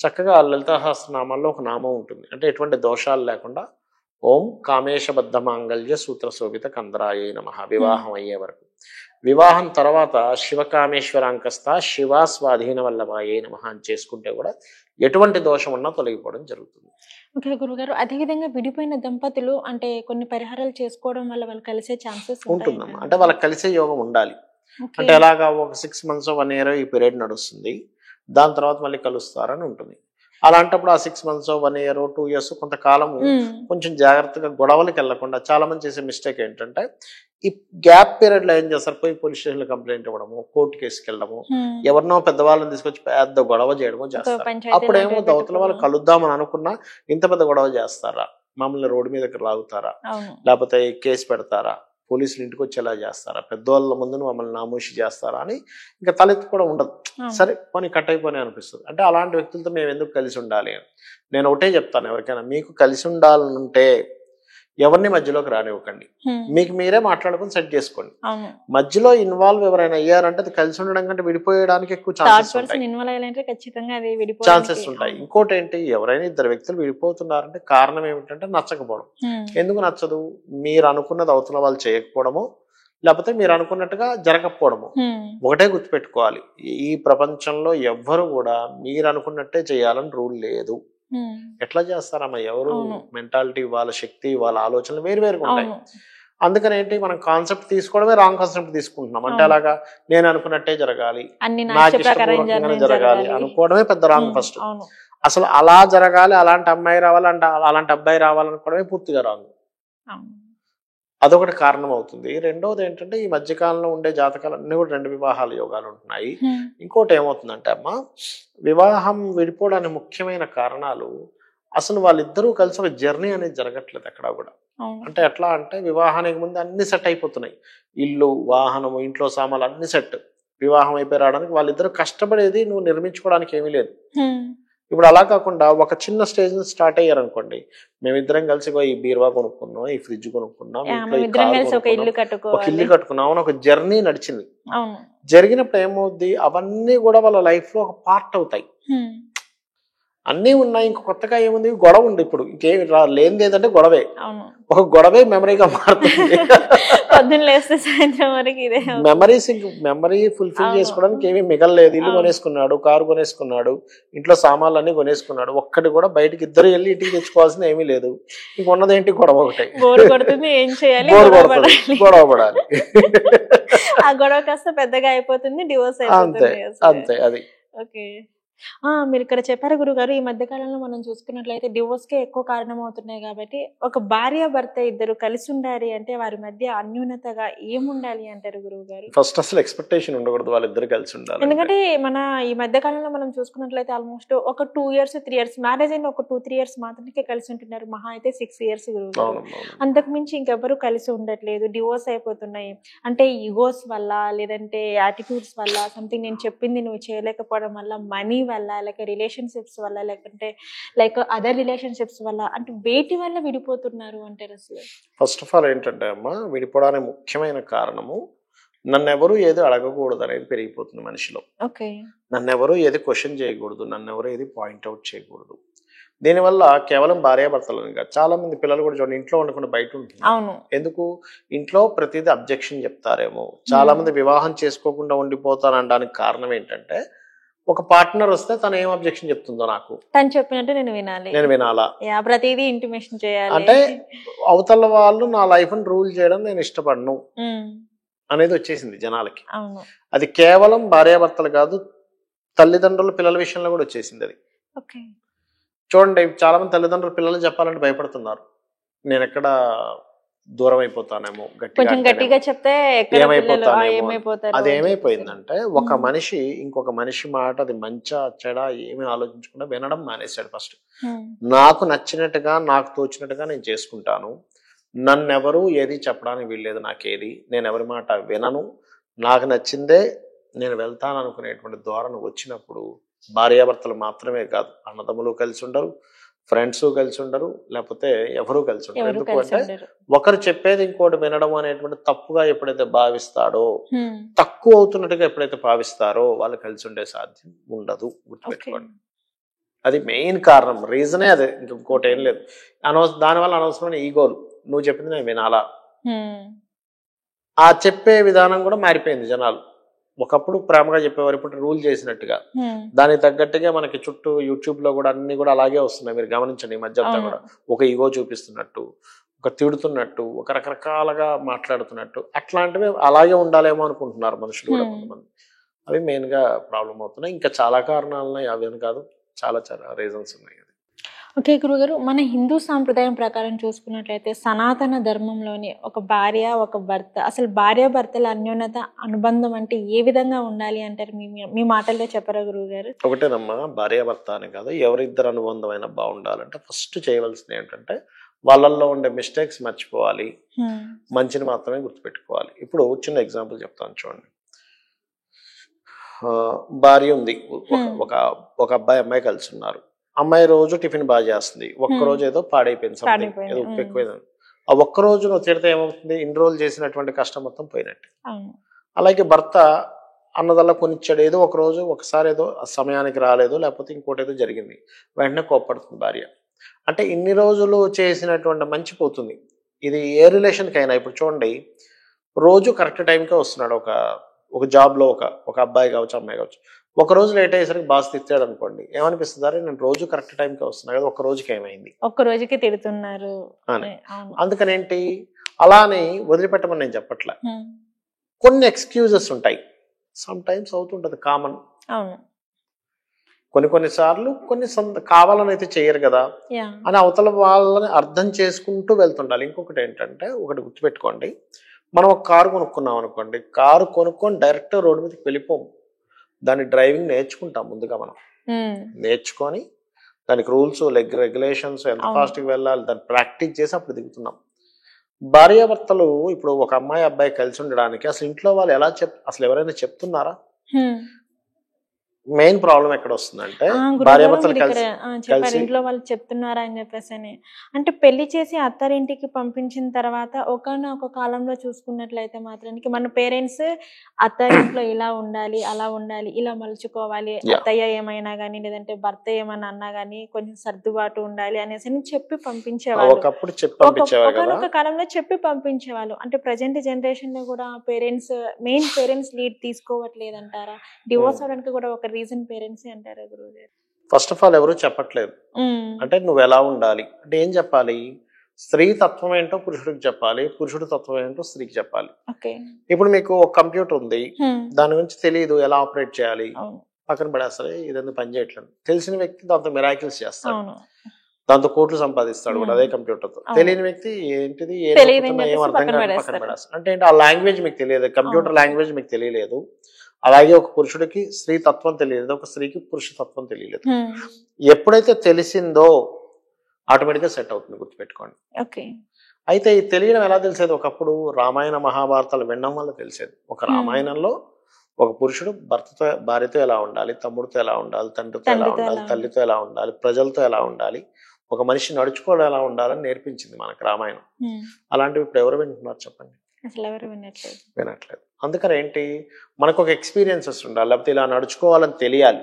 చక్కగా లలితా సహస్రనామాల్లో ఒక నామం ఉంటుంది, అంటే ఎటువంటి దోషాలు లేకుండా ఓం కామేశబద్ధ మాంగళ్య సూత్ర శోభిత కందరాయ నమః, వివాహం అయ్యే వరకు. వివాహం తర్వాత శివకామేశ్వరాంకస్త శివ స్వాధీన వల్లభాయే నమః అని చేసుకుంటే కూడా ఎటువంటి దోషం ఉన్నా తొలగిపోవడం జరుగుతుంది. ఓకే గురుగారు, అదే విధంగా విడిపోయిన దంపతులు అంటే కొన్ని పరిహారాలు చేసుకోవడం వల్ల వాళ్ళు కలిసే ఛాన్సెస్ ఉంటుందమ్మా. అంటే వాళ్ళకి కలిసే యోగం ఉండాలి. ఓకే. అంటే ఎలాగా ఒక 6 months 1 year ఈ పీరియడ్ నడుస్తుంది, దాని తర్వాత మళ్ళీ కలుస్తారని ఉంటుంది. అలాంటప్పుడు ఆ 6 months 1 year 2 years కొంతకాలము కొంచెం జాగ్రత్తగా గొడవలకి వెళ్ళకుండా, చాలా మంది చేసే మిస్టేక్ ఏంటంటే ఈ గ్యాప్ పీరియడ్ లో ఏం చేస్తారు, పోయి పోలీస్ స్టేషన్ లో కంప్లైంట్ ఇవ్వడము, కోర్టు కేసుకి వెళ్ళడము, ఎవరినో పెద్దవాళ్ళని తీసుకొచ్చి పెద్ద గొడవ చేయడమో చేస్తారు. అప్పుడు ఏమో దవతల వాళ్ళు కలుద్దామని అనుకున్నా ఇంత పెద్ద గొడవ చేస్తారా, మమ్మల్ని రోడ్డు మీదకి లాగుతారా, లేకపోతే కేసు పెడతారా, పోలీసులు ఇంటికి వచ్చేలా చేస్తారా, పెద్దవాళ్ళ ముందు మమ్మల్ని నామూషి చేస్తారా అని ఇంకా తలెత్తి కూడా ఉండదు. సరే పోనీ కట్ అయిపోయి అనిపిస్తుంది. అంటే అలాంటి వ్యక్తులతో మేము ఎందుకు కలిసి ఉండాలి అని నేను ఒకటే చెప్తాను, ఎవరికైనా మీకు కలిసి ఉండాలంటే ఎవరిని మధ్యలోకి రానివ్వకండి, మీకు మీరే మాట్లాడుకుని సెట్ చేసుకోండి. మధ్యలో ఇన్వాల్వ్ ఎవరైనా అయ్యారంటే అది కలిసి ఉండడం కంటే విడిపోయడానికి ఎక్కువ ఛాన్సెస్ ఉంటాయి. ఇంకోటి ఏంటి, ఎవరైనా ఇద్దరు వ్యక్తులు విడిపోతున్నారంటే కారణం ఏమిటంటే నచ్చకపోవడం. ఎందుకు నచ్చదు, మీరు అనుకున్నది అవతల వాళ్ళు చేయకపోవడము, లేకపోతే మీరు అనుకున్నట్టుగా జరగకపోవడము. ఒకటే గుర్తుపెట్టుకోవాలి, ఈ ప్రపంచంలో ఎవ్వరు కూడా మీరు అనుకున్నట్టే చేయాలని రూల్ లేదు. ఎట్లా చేస్తారమ్మా, ఎవరు మెంటాలిటీ, వాళ్ళ శక్తి, వాళ్ళ ఆలోచనలు వేరు వేరుగా ఉంటాయి. అందుకని ఏంటి, మనం కాన్సెప్ట్ తీసుకోవడమే రాంగ్ కాన్సెప్ట్ తీసుకుంటున్నాం. అంటే అలాగా నేను అనుకున్నట్టే జరగాలి, నాకు ఇష్టపూర్వకంగానే జరగాలి అనుకోవడమే పెద్ద రాంగ్. ఫస్ట్ అసలు అలా జరగాలి, అలాంటి అమ్మాయి రావాలి, అలాంటి అబ్బాయి రావాలనుకోవడమే పూర్తిగా రాంగ్. అదొకటి కారణం అవుతుంది. రెండోది ఏంటంటే ఈ మధ్యకాలంలో ఉండే జాతకాలన్నీ కూడా 2 వివాహాల యోగాలు ఉంటున్నాయి. ఇంకోటి ఏమవుతుందంటే అమ్మా, వివాహం విడిపోవడానికి ముఖ్యమైన కారణాలు అసలు వాళ్ళిద్దరూ కలిసి ఒక జర్నీ అనేది జరగట్లేదు ఎక్కడ కూడా. అంటే ఎట్లా అంటే వివాహానికి ముందు అన్ని సెట్ అయిపోతున్నాయి, ఇల్లు, వాహనము, ఇంట్లో సామాన్లు అన్ని సెట్. వివాహం అయిపోయి రావడానికి వాళ్ళిద్దరూ కష్టపడేది నువ్వు నిర్మించుకోవడానికి ఏమీ లేదు. ఇప్పుడు అలా కాకుండా ఒక చిన్న స్టేజ్ నుంచి స్టార్ట్ అయ్యారు అనుకోండి, మేమిద్దరం కలిసి ఈ బీరువా కొనుక్కున్నాం, ఈ ఫ్రిడ్జ్ కొనుక్కున్నాం, ఒక ఇల్లు కట్టుకున్నాం, ఒక జర్నీ నడిచింది. జరిగినప్పుడు ఏమవుద్ది, అవన్నీ కూడా వాళ్ళ లైఫ్ లో ఒక పార్ట్ అవుతాయి. అన్నీ ఉన్నాయి, ఇంక కొత్తగా ఏముంది, గొడవ ఉంది. ఇప్పుడు ఇంకేమి లేనిది ఏదంటే గొడవే. ఒక గొడవే మెమరీగా మారుతుంది. మెమరీ ఫుల్ఫిల్ చేసుకోవడానికి ఏమీ మిగలలేదు. ఇల్లు కొనేసుకున్నాడు, కారు కొనేసుకున్నాడు, ఇంట్లో సామాన్లు అన్ని కొనేసుకున్నాడు, ఒక్కటి కూడా బయటకి ఇద్దరు వెళ్ళి ఇంటికి తెచ్చుకోవాల్సింది ఏమీ లేదు. ఇంకొన్నదేంటి, గొడవ ఒకటే. బోర్ కొడుతుంది, గొడవ పడాలి. ఆ గొడవ కాస్త పెద్దగా అయిపోతుంది, డివోర్స్ అంతే అంతే. అది మీరు ఇక్కడ చెప్పారు గురుగారు, ఈ మధ్య కాలంలో మనం చూసుకున్నట్లయితే డివోర్స్ కే ఎక్కువ కారణం అవుతున్నాయి. కాబట్టి ఒక భార్య భర్త ఇద్దరు కలిసి ఉండాలి అంటే వారి మధ్య అన్యూనతగా ఏముండాలి అంటారు గురువు గారు? ఫస్ట్ అసలు ఎక్స్పెక్టేషన్ ఉండకూడదు, వాళ్ళిద్దరు కలిసి ఉండాలి. ఎందుకంటే మన ఈ మధ్య కాలంలో మనం చూసుకున్నట్లయితే ఆల్మోస్ట్ ఒక 2 years 3 years మ్యారేజ్ అయిన ఒక 2-3 years మాత్రమే కలిసి ఉంటున్నారు, మహా అయితే 6 years గురువు గారు. అంతకు మించి ఇంకెవరు కలిసి ఉండట్లేదు, డివోర్స్ అయిపోతున్నాయి. అంటే ఈగోస్ వల్ల, లేదంటే యాటిట్యూడ్స్ వల్ల, సంథింగ్ నేను చెప్పింది నువ్వు చేయలేకపోవడం వల్ల, మనీ వల్ల, లేక రిలేషన్షిప్స్ వల్ల, లేకుంటే లైక్ అదర్ రిలేషన్షిప్స్ వల్ల, అంటే వేటి వల్ల విడిపోతున్నారు అంటారు అసలు? ఫస్ట్ ఆఫ్ ఆల్ ఏంటంటే అమ్మా, విడిపోవడానికి ముఖ్యమైన కారణము నన్నెవరు ఏది అడగకూడదు అనేది పెరిగిపోతుంది మనిషిలో. నన్నెవరు ఏది క్వశ్చన్ చేయకూడదు, నన్నెవరు ఏది పాయింట్అవుట్ చేయకూడదు. దీనివల్ల కేవలం భార్యాభర్తలని కాదు, చాలా మంది పిల్లలు కూడా చూడండి, ఇంట్లో ఉండకుండా బయట ఉంటున్నారు. ఎందుకు, ఇంట్లో ప్రతిదీ అబ్జెక్షన్ చెప్తారేమో. చాలా మంది వివాహం చేసుకోకుండా ఉండిపోతానడానికి కారణం ఏంటంటే, ఒక పార్ట్నర్ వస్తే తను ఏం అబ్జెక్షన్ చెప్తుందో నాకు, తను చెప్పినట్టు నేను వినాలా, ప్రతిదీ ఇంటిమేషన్ చేయాలి. అంటే అవతల వాళ్ళు నా లైఫ్ ని రూల్ చేయడం నేను ఇష్టపడను అనేది వచ్చేసింది జనాలకి. అది కేవలం భార్యాభర్తలు కాదు, తల్లిదండ్రులు పిల్లల విషయంలో కూడా వచ్చేసింది అది. చూడండి, చాలా మంది తల్లిదండ్రులు పిల్లలు చెప్పాలంటే భయపడుతున్నారు, నేను ఎక్కడ దూరం అయిపోతానేమో, గట్టిగా చెప్తే ఏమైపోతానేమో. అది ఏమైపోయిందంటే, ఒక మనిషి ఇంకొక మనిషి మాట అది మంచా చెడా ఏమీ ఆలోచించకుండా వినడం మానేశాడు. ఫస్ట్ నాకు నచ్చినట్టుగా, నాకు తోచినట్టుగా నేను చేసుకుంటాను, నన్నెవరు ఏది చెప్పడానికి వీల్లేదు, నాకేది, నేను ఎవరి మాట వినను, నాకు నచ్చిందే నేను వెళ్తాను అనుకునేటువంటి ధోరణి వచ్చినప్పుడు భార్యాభర్తలు మాత్రమే కాదు, అన్నదమ్ములు కలిసి ఉండరు, ఫ్రెండ్స్ కలిసి ఉండరు, లేకపోతే ఎవరు కలిసి ఉండరు. ఎందుకంటే ఒకరు చెప్పేది ఇంకోటి వినడం అనేటువంటి తప్పుగా ఎప్పుడైతే భావిస్తాడో, తక్కువ అవుతున్నట్టుగా ఎప్పుడైతే భావిస్తారో, వాళ్ళు కలిసి ఉండే సాధ్యం ఉండదు. గుర్తుపెట్టుకోండి, అది మెయిన్ కారణం, రీజనే అదే, ఇంకోటి ఏం లేదు. దానివల్ల అనవసరమైన ఈగోలు, నువ్వు చెప్పింది నేను వినాలా, ఆ చెప్పే విధానం కూడా మారిపోయింది జనాలు. ఒకప్పుడు ప్రేమగా చెప్పేవారు, ఇప్పుడు రూల్ చేసినట్టుగా. దానికి తగ్గట్టుగా మనకి చుట్టూ యూట్యూబ్ లో కూడా అన్ని కూడా అలాగే వస్తున్నాయి. మీరు గమనించండి ఈ మధ్య అంతా కూడా ఒక ఈగో చూపిస్తున్నట్టు, ఒక తిడుతున్నట్టు, ఒక రకరకాలుగా మాట్లాడుతున్నట్టు, అట్లాంటివి అలాగే ఉండాలేమో అనుకుంటున్నారు మనుషులు కూడా కొంతమంది. అవి మెయిన్ గా ప్రాబ్లం అవుతున్నాయి. ఇంకా చాలా కారణాలు ఉన్నాయి, అవేం కాదు, చాలా చాలా రీజన్స్ ఉన్నాయి. ఓకే గురుగారు, మన హిందూ సాంప్రదాయం ప్రకారం చూసుకున్నట్లయితే సనాతన ధర్మంలోని ఒక భార్య ఒక భర్త, అసలు భార్యాభర్తల అన్యోన్యత అనుబంధం అంటే ఏ విధంగా ఉండాలి అంటారు? మీ మాటల్లో చెప్పరా గురువుగారు? ఒకటేనమ్మా, భార్యాభర్త అని కాదు, ఎవరిద్దరు అనుబంధమైనా బాగుండాలంటే ఫస్ట్ చేయవలసింది ఏంటంటే వాళ్ళల్లో ఉండే మిస్టేక్స్ మర్చిపోవాలి, మంచిని మాత్రమే గుర్తుపెట్టుకోవాలి. ఇప్పుడు చిన్న ఎగ్జాంపుల్ చెప్తాను చూడండి. భార్య ఉంది, ఒక అబ్బాయి అమ్మాయి కలిసి ఉన్నారు. అమ్మాయి రోజు టిఫిన్ బాగా చేస్తుంది, ఒక్కరోజు ఏదో పాడైపోయింది, సంథింగ్ ఏదో ఉప్పు ఎక్కువైంది. ఆ ఒక్కరోజు నువ్వు తిడితే ఏమవుతుంది? ఇన్ని రోజులు చేసినటువంటి కష్టం మొత్తం పోయినట్టు. అలాగే భర్త అన్నదల్లా కొనిచ్చాడు, ఏదో ఒక రోజు ఒకసారి ఏదో సమయానికి రాలేదు, లేకపోతే ఇంకోటి ఏదో జరిగింది, వెంటనే కోప్పడుతుంది భార్య. అంటే ఇన్ని రోజులు చేసినటువంటి మంచి పోతుంది. ఇది ఏ రిలేషన్కి అయినా. ఇప్పుడు చూడండి, రోజు కరెక్ట్ టైంకే వస్తున్నాడు ఒక జాబ్లో ఒక అబ్బాయి కావచ్చు, అమ్మాయి కావచ్చు. ఒక రోజు లేట్ అయ్యేసరికి బాస్ తిట్టాడు అనుకోండి, ఏమనిపిస్తుంది? నేను రోజు కరెక్ట్ టైంకే వస్తున్నా కదా, ఒక్క రోజుకి ఏమైంది, ఒక్క రోజుకి తిడుతున్నారు అని. అందుకని ఏంటి, అలానే వదిలిపెట్టమని నేను చెప్పట్లే. కొన్ని ఎక్స్క్యూజెస్ ఉంటాయి, సమ్ టైమ్స్ అవుతుంటది, కామన్. కొన్నిసార్లు కావాలని అయితే చెయ్యరు కదా అని అవతల వాళ్ళని అర్థం చేసుకుంటూ వెళ్తుండాలి. ఇంకొకటి ఏంటంటే, ఒకటి గుర్తుపెట్టుకోండి, మనం ఒక కారు కొనుక్కున్నాం అనుకోండి, కారు కొనుక్కొని డైరెక్ట్ రోడ్డు మీదకి వెళ్ళిపోము. దాని డ్రైవింగ్ నేర్చుకుంటాం ముందుగా. మనం నేర్చుకొని దానికి రూల్స్ రెగ్యులేషన్స్, ఎంత ఫాస్ట్గా వెళ్ళాలి, దాన్ని ప్రాక్టీస్ చేసి అప్పుడు దిగుతున్నాం. భార్యాభర్తలు ఇప్పుడు ఒక అమ్మాయి అబ్బాయి కలిసి ఉండడానికి అసలు ఇంట్లో వాళ్ళు అసలు ఎవరైనా చెప్తున్నారా? మెయిన్ ప్రాబ్లం ఎక్కడ వస్తుందంటే, భార్యాభర్తలు చెప్పారు ఇంట్లో వాళ్ళు చెప్తున్నారా అని చెప్పేసి. అంటే పెళ్లి చేసి అత్తారింటికి పంపించిన తర్వాత ఒకనొక కాలంలో చూసుకున్నట్లయితే మాత్రానికి మన పేరెంట్స్ అత్తారింట్లో ఇలా ఉండాలి, అలా ఉండాలి, ఇలా మలుచుకోవాలి, అత్తయ్య ఏమైనా గానీ లేదంటే భర్త ఏమైనా అన్నా గానీ కొంచెం సర్దుబాటు ఉండాలి అనేసి చెప్పి పంపించేవాళ్ళు. ఒకనొక కాలంలో చెప్పి పంపించేవాళ్ళు. అంటే ప్రజెంట్ జనరేషన్ లో కూడా పేరెంట్స్ లీడ్ తీసుకోవట్లేదంటారా? డివోర్స్ అవడానికి కూడా ఒక రీజన్ పేరెంట్స్ అంటారా గురువుగారు? ఫస్ట్ ఆఫ్ ఆల్ ఎవరు చెప్పట్లేదు. అంటే నువ్వు ఎలా ఉండాలి అంటే ఏం చెప్పాలి? స్త్రీ తత్వం ఏంటో పురుషుడికి చెప్పాలి, పురుషుడి తత్వం ఏంటో స్త్రీకి చెప్పాలి. ఇప్పుడు మీకు ఒక కంప్యూటర్ ఉంది, దాని గురించి తెలియదు, ఎలా ఆపరేట్ చేయాలి, పక్కన పడేస్తారు, ఇదెందుకు పని చేయట్లేదు. తెలిసిన వ్యక్తి దాంతో మిరాకిల్స్ చేస్తాడు, దాంతో కోట్లు సంపాదిస్తాడు కూడా అదే కంప్యూటర్ తో. తెలియని వ్యక్తి ఏంటిది ఏం అర్థం కాదు పక్కన పడేస్తాడు. అంటే ఏంటి, ఆ లాంగ్వేజ్ మీకు తెలియదు, కంప్యూటర్ లాంగ్వేజ్ మీకు తెలియలేదు. అలాగే ఒక పురుషుడికి స్త్రీ తత్వం తెలియలేదు, ఒక స్త్రీకి పురుష తత్వం తెలియలేదు. ఎప్పుడైతే తెలిసిందో ఆటోమేటిక్గా సెట్ అవుతుంది, గుర్తుపెట్టుకోండి. అయితే ఈ తెలియడం ఎలా తెలిసేది? ఒకప్పుడు రామాయణ మహాభారతాలు వినడం వల్ల తెలిసేది. ఒక రామాయణంలో ఒక పురుషుడు భార్యతో ఎలా ఉండాలి, తమ్ముడితో ఎలా ఉండాలి, తండ్రితో ఎలా ఉండాలి, తల్లితో ఎలా ఉండాలి, ప్రజలతో ఎలా ఉండాలి, ఒక మనిషి నడుచుకోవడం ఎలా ఉండాలని నేర్పించింది మనకు రామాయణం. అలాంటివి ఇప్పుడు ఎవరు వింటున్నారు చెప్పండి? వినట్లేదు. అందుకని ఏంటి, మనకు ఒక ఎక్స్పీరియన్సెస్ ఉండాలి, లేకపోతే ఇలా నడుచుకోవాలని తెలియాలి.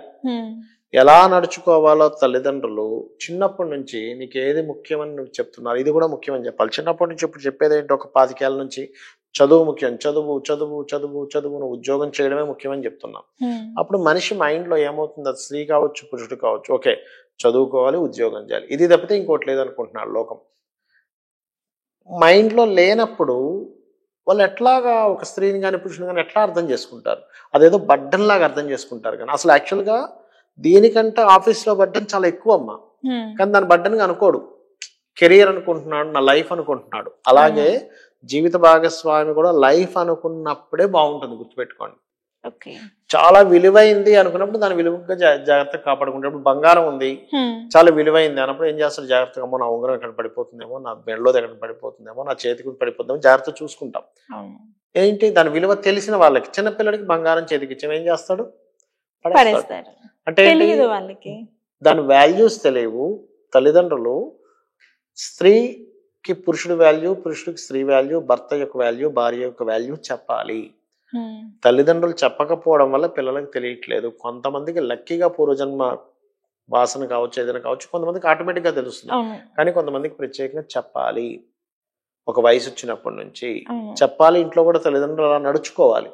ఎలా నడుచుకోవాలో తల్లిదండ్రులు చిన్నప్పటి నుంచి నీకు ఏది ముఖ్యమని నువ్వు చెప్తున్నారు, ఇది కూడా ముఖ్యమని చెప్పాలి. చిన్నప్పటి నుంచి ఇప్పుడు చెప్పేది ఏంటి, ఒక 25 ఏళ్ళ నుంచి చదువు ముఖ్యం, చదువు చదువు చదువు చదువు, నువ్వు ఉద్యోగం చేయడమే ముఖ్యమని చెప్తున్నాం. అప్పుడు మనిషి మైండ్ లో ఏమవుతుంది, అది స్త్రీ కావచ్చు పురుషుడు కావచ్చు, ఓకే చదువుకోవాలి, ఉద్యోగం చేయాలి, ఇది తప్పితే ఇంకోటి లేదనుకుంటున్నాడు లోకం. మైండ్ లో లేనప్పుడు వాళ్ళు ఎట్లాగా ఒక స్త్రీని కానీ పురుషుని కానీ ఎట్లా అర్థం చేసుకుంటారు? అదేదో బడ్డన్ లాగా అర్థం చేసుకుంటారు. కానీ అసలు యాక్చువల్గా దీనికంటే ఆఫీస్లో బడ్డన్ చాలా ఎక్కువ అమ్మా, కానీ దాని బడ్డన్గా అనుకోడు, కెరియర్ అనుకుంటున్నాడు, నా లైఫ్ అనుకుంటున్నాడు. అలాగే జీవిత భాగస్వామి కూడా లైఫ్ అనుకున్నప్పుడే బాగుంటుంది, గుర్తుపెట్టుకోండి. చాలా విలువైంది అనుకున్నప్పుడు దాని విలువగా జాగ్రత్తగా కాపాడుకుంటే. బంగారం ఉంది, చాలా విలువైంది అన్నప్పుడు ఏం చేస్తారు? జాగ్రత్తగా, నా ఉంగరం ఎక్కడ పడిపోతుందేమో, నా మెడలో ఎక్కడ పడిపోతుందేమో, నా చేతికి పడిపోతుందేమో జాగ్రత్త చూసుకుంటాం. ఏంటి, దాని విలువ తెలిసిన వాళ్ళకి, చిన్నపిల్లడికి బంగారం చేతికి ఇచ్చాం, ఏం చేస్తాడు? అంటే వాళ్ళకి దాని వాల్యూస్ తెలియవు. తల్లిదండ్రులు స్త్రీకి పురుషుడి వాల్యూ, పురుషుడికి స్త్రీ వాల్యూ, భర్త యొక్క వాల్యూ, భార్య యొక్క వాల్యూ చెప్పాలి. తల్లిదండ్రులు చెప్పకపోవడం వల్ల పిల్లలకు తెలియట్లేదు. కొంతమందికి లక్కీగా పూర్వజన్మ వాసన కావచ్చు, ఏదైనా కావచ్చు, కొంతమందికి ఆటోమేటిక్ గా తెలుస్తుంది, కానీ కొంతమందికి ప్రత్యేకంగా చెప్పాలి. ఒక వయసు వచ్చినప్పటి నుంచి అవును. చెప్పాలి. ఇంట్లో కూడా తల్లిదండ్రులు అలా నడుచుకోవాలి.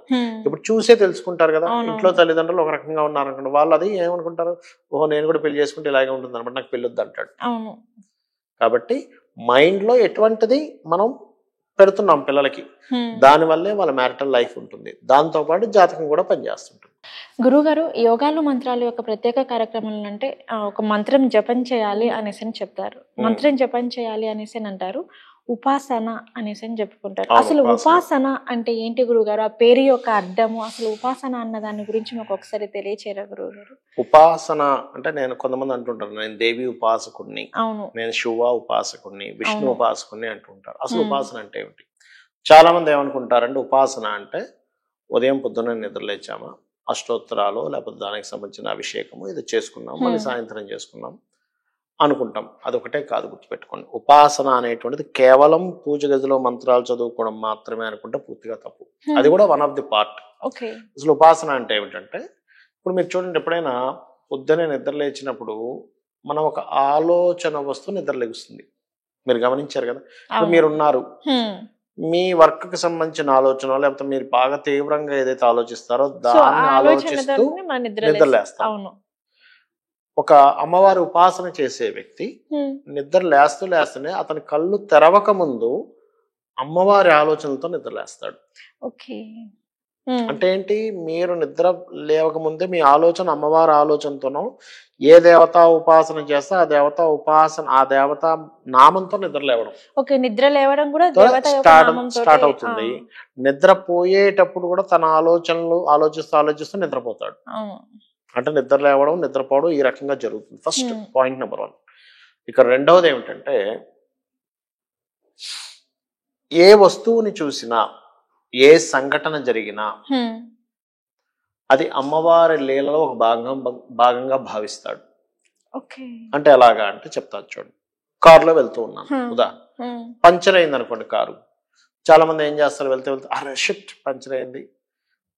ఇప్పుడు చూసే తెలుసుకుంటారు కదా. అవునవును. ఇంట్లో తల్లిదండ్రులు ఒక రకంగా ఉన్నారనుకోండి, వాళ్ళు అది ఏమనుకుంటారు, ఓహో నేను కూడా పెళ్లి చేసుకుంటే ఇలాగే ఉంటుంది అనమాట, నాకు పెళ్ళొద్దు అంటాడు. అవును. కాబట్టి మైండ్ లో ఎటువంటిది మనం పెడుతున్నాం పిల్లలకి, దానివల్లే వాళ్ళ మ్యారిటల్ లైఫ్ ఉంటుంది. దాంతో పాటు జాతకం కూడా పనిచేస్తుంటుంది. గురుగారు, యోగాలు మంత్రాలు యొక్క ప్రత్యేక కార్యక్రమాలు అంటే ఒక మంత్రం జపం చేయాలి అనేసి అని చెప్తారు. మంత్రం జపం చేయాలి అనేసి అని అంటారు. ఉపాసన అనేసి అని చెప్పుకుంటారు. అవును, అసలు ఉపాసన. ఉపాసన అంటే ఏంటి గురుగారు? ఆ పేరు యొక్క అర్థము, అసలు ఉపాసన అన్న దాని గురించి మాకు ఒకసారి తెలియచేయరా గురుగారు? ఉపాసన అంటే నేను కొంతమంది అంటుంటారు, నేను దేవి ఉపాసకుడిని, అవును. నేను శివ ఉపాసకుడిని, విష్ణు అవును. ఉపాసకుడిని అంటుంటారు. అసలు ఉపాసన అంటే ఏమిటి? చాలా మంది ఏమనుకుంటారంటే ఉపాసన అంటే ఉదయం పొద్దున్న నిద్రలేచామా, అష్టోత్తరాలు లేకపోతే దానికి సంబంధించిన అభిషేకము ఇది చేసుకున్నాం, మళ్ళీ సాయంత్రం చేసుకున్నాం అనుకుంటాం. అదొకటే కాదు, గుర్తుపెట్టుకోండి. ఉపాసన అనేటువంటిది కేవలం పూజ గదిలో మంత్రాలు చదువుకోవడం మాత్రమే అనుకుంటే పూర్తిగా తప్పు. అది కూడా one of the part. Okay. అసలు ఉపాసన అంటే ఏమిటంటే, ఇప్పుడు మీరు చూడండి, ఎప్పుడైనా పొద్దునే నిద్ర లేచినప్పుడు మనం ఒక ఆలోచన వస్తూ నిద్ర లెగుస్తుంది. మీరు గమనించారు కదా. ఇప్పుడు మీరున్నారు, మీ వర్క్ కి సంబంధించిన ఆలోచన లేకపోతే మీరు బాగా తీవ్రంగా ఏదైతే ఆలోచిస్తారో దాన్ని ఆలోచిస్తూ నిద్రలేస్తారు. ఒక అమ్మవారి ఉపాసన చేసే వ్యక్తి నిద్ర లేస్తూనే అతని కళ్ళు తెరవక ముందు అమ్మవారి ఆలోచనలతో నిద్రలేస్తాడు. అంటే ఏంటి, మీరు నిద్ర లేవక ముందే మీ ఆలోచన అమ్మవారి ఆలోచనతోనో, ఏ దేవత ఉపాసన చేస్తే ఆ దేవత ఉపాసన, ఆ దేవత నామంతో నిద్ర లేవడం. ఓకే, నిద్ర లేవడం కూడా స్టార్ట్ అవుతుంది. నిద్ర పోయేటప్పుడు కూడా తన ఆలోచనలు ఆలోచిస్తూ నిద్రపోతాడు. అంటే నిద్ర లేవడం నిద్రపోవడం ఈ రకంగా జరుగుతుంది. First point number 1. ఇక రెండవది ఏమిటంటే, ఏ వస్తువుని చూసినా, ఏ సంఘటన జరిగినా అది అమ్మవారి లీలలో ఒక భాగంగా భావిస్తాడు. అంటే ఎలాగా అంటే చెప్తాను చూడండి. కారులో వెళ్తూ ఉన్నాను, ఉదాహరణ పంచర్ అయింది అనుకోండి కారు. చాలా మంది ఏం చేస్తారు, వెళ్తే అరే షిట్ పంచర్ అయింది,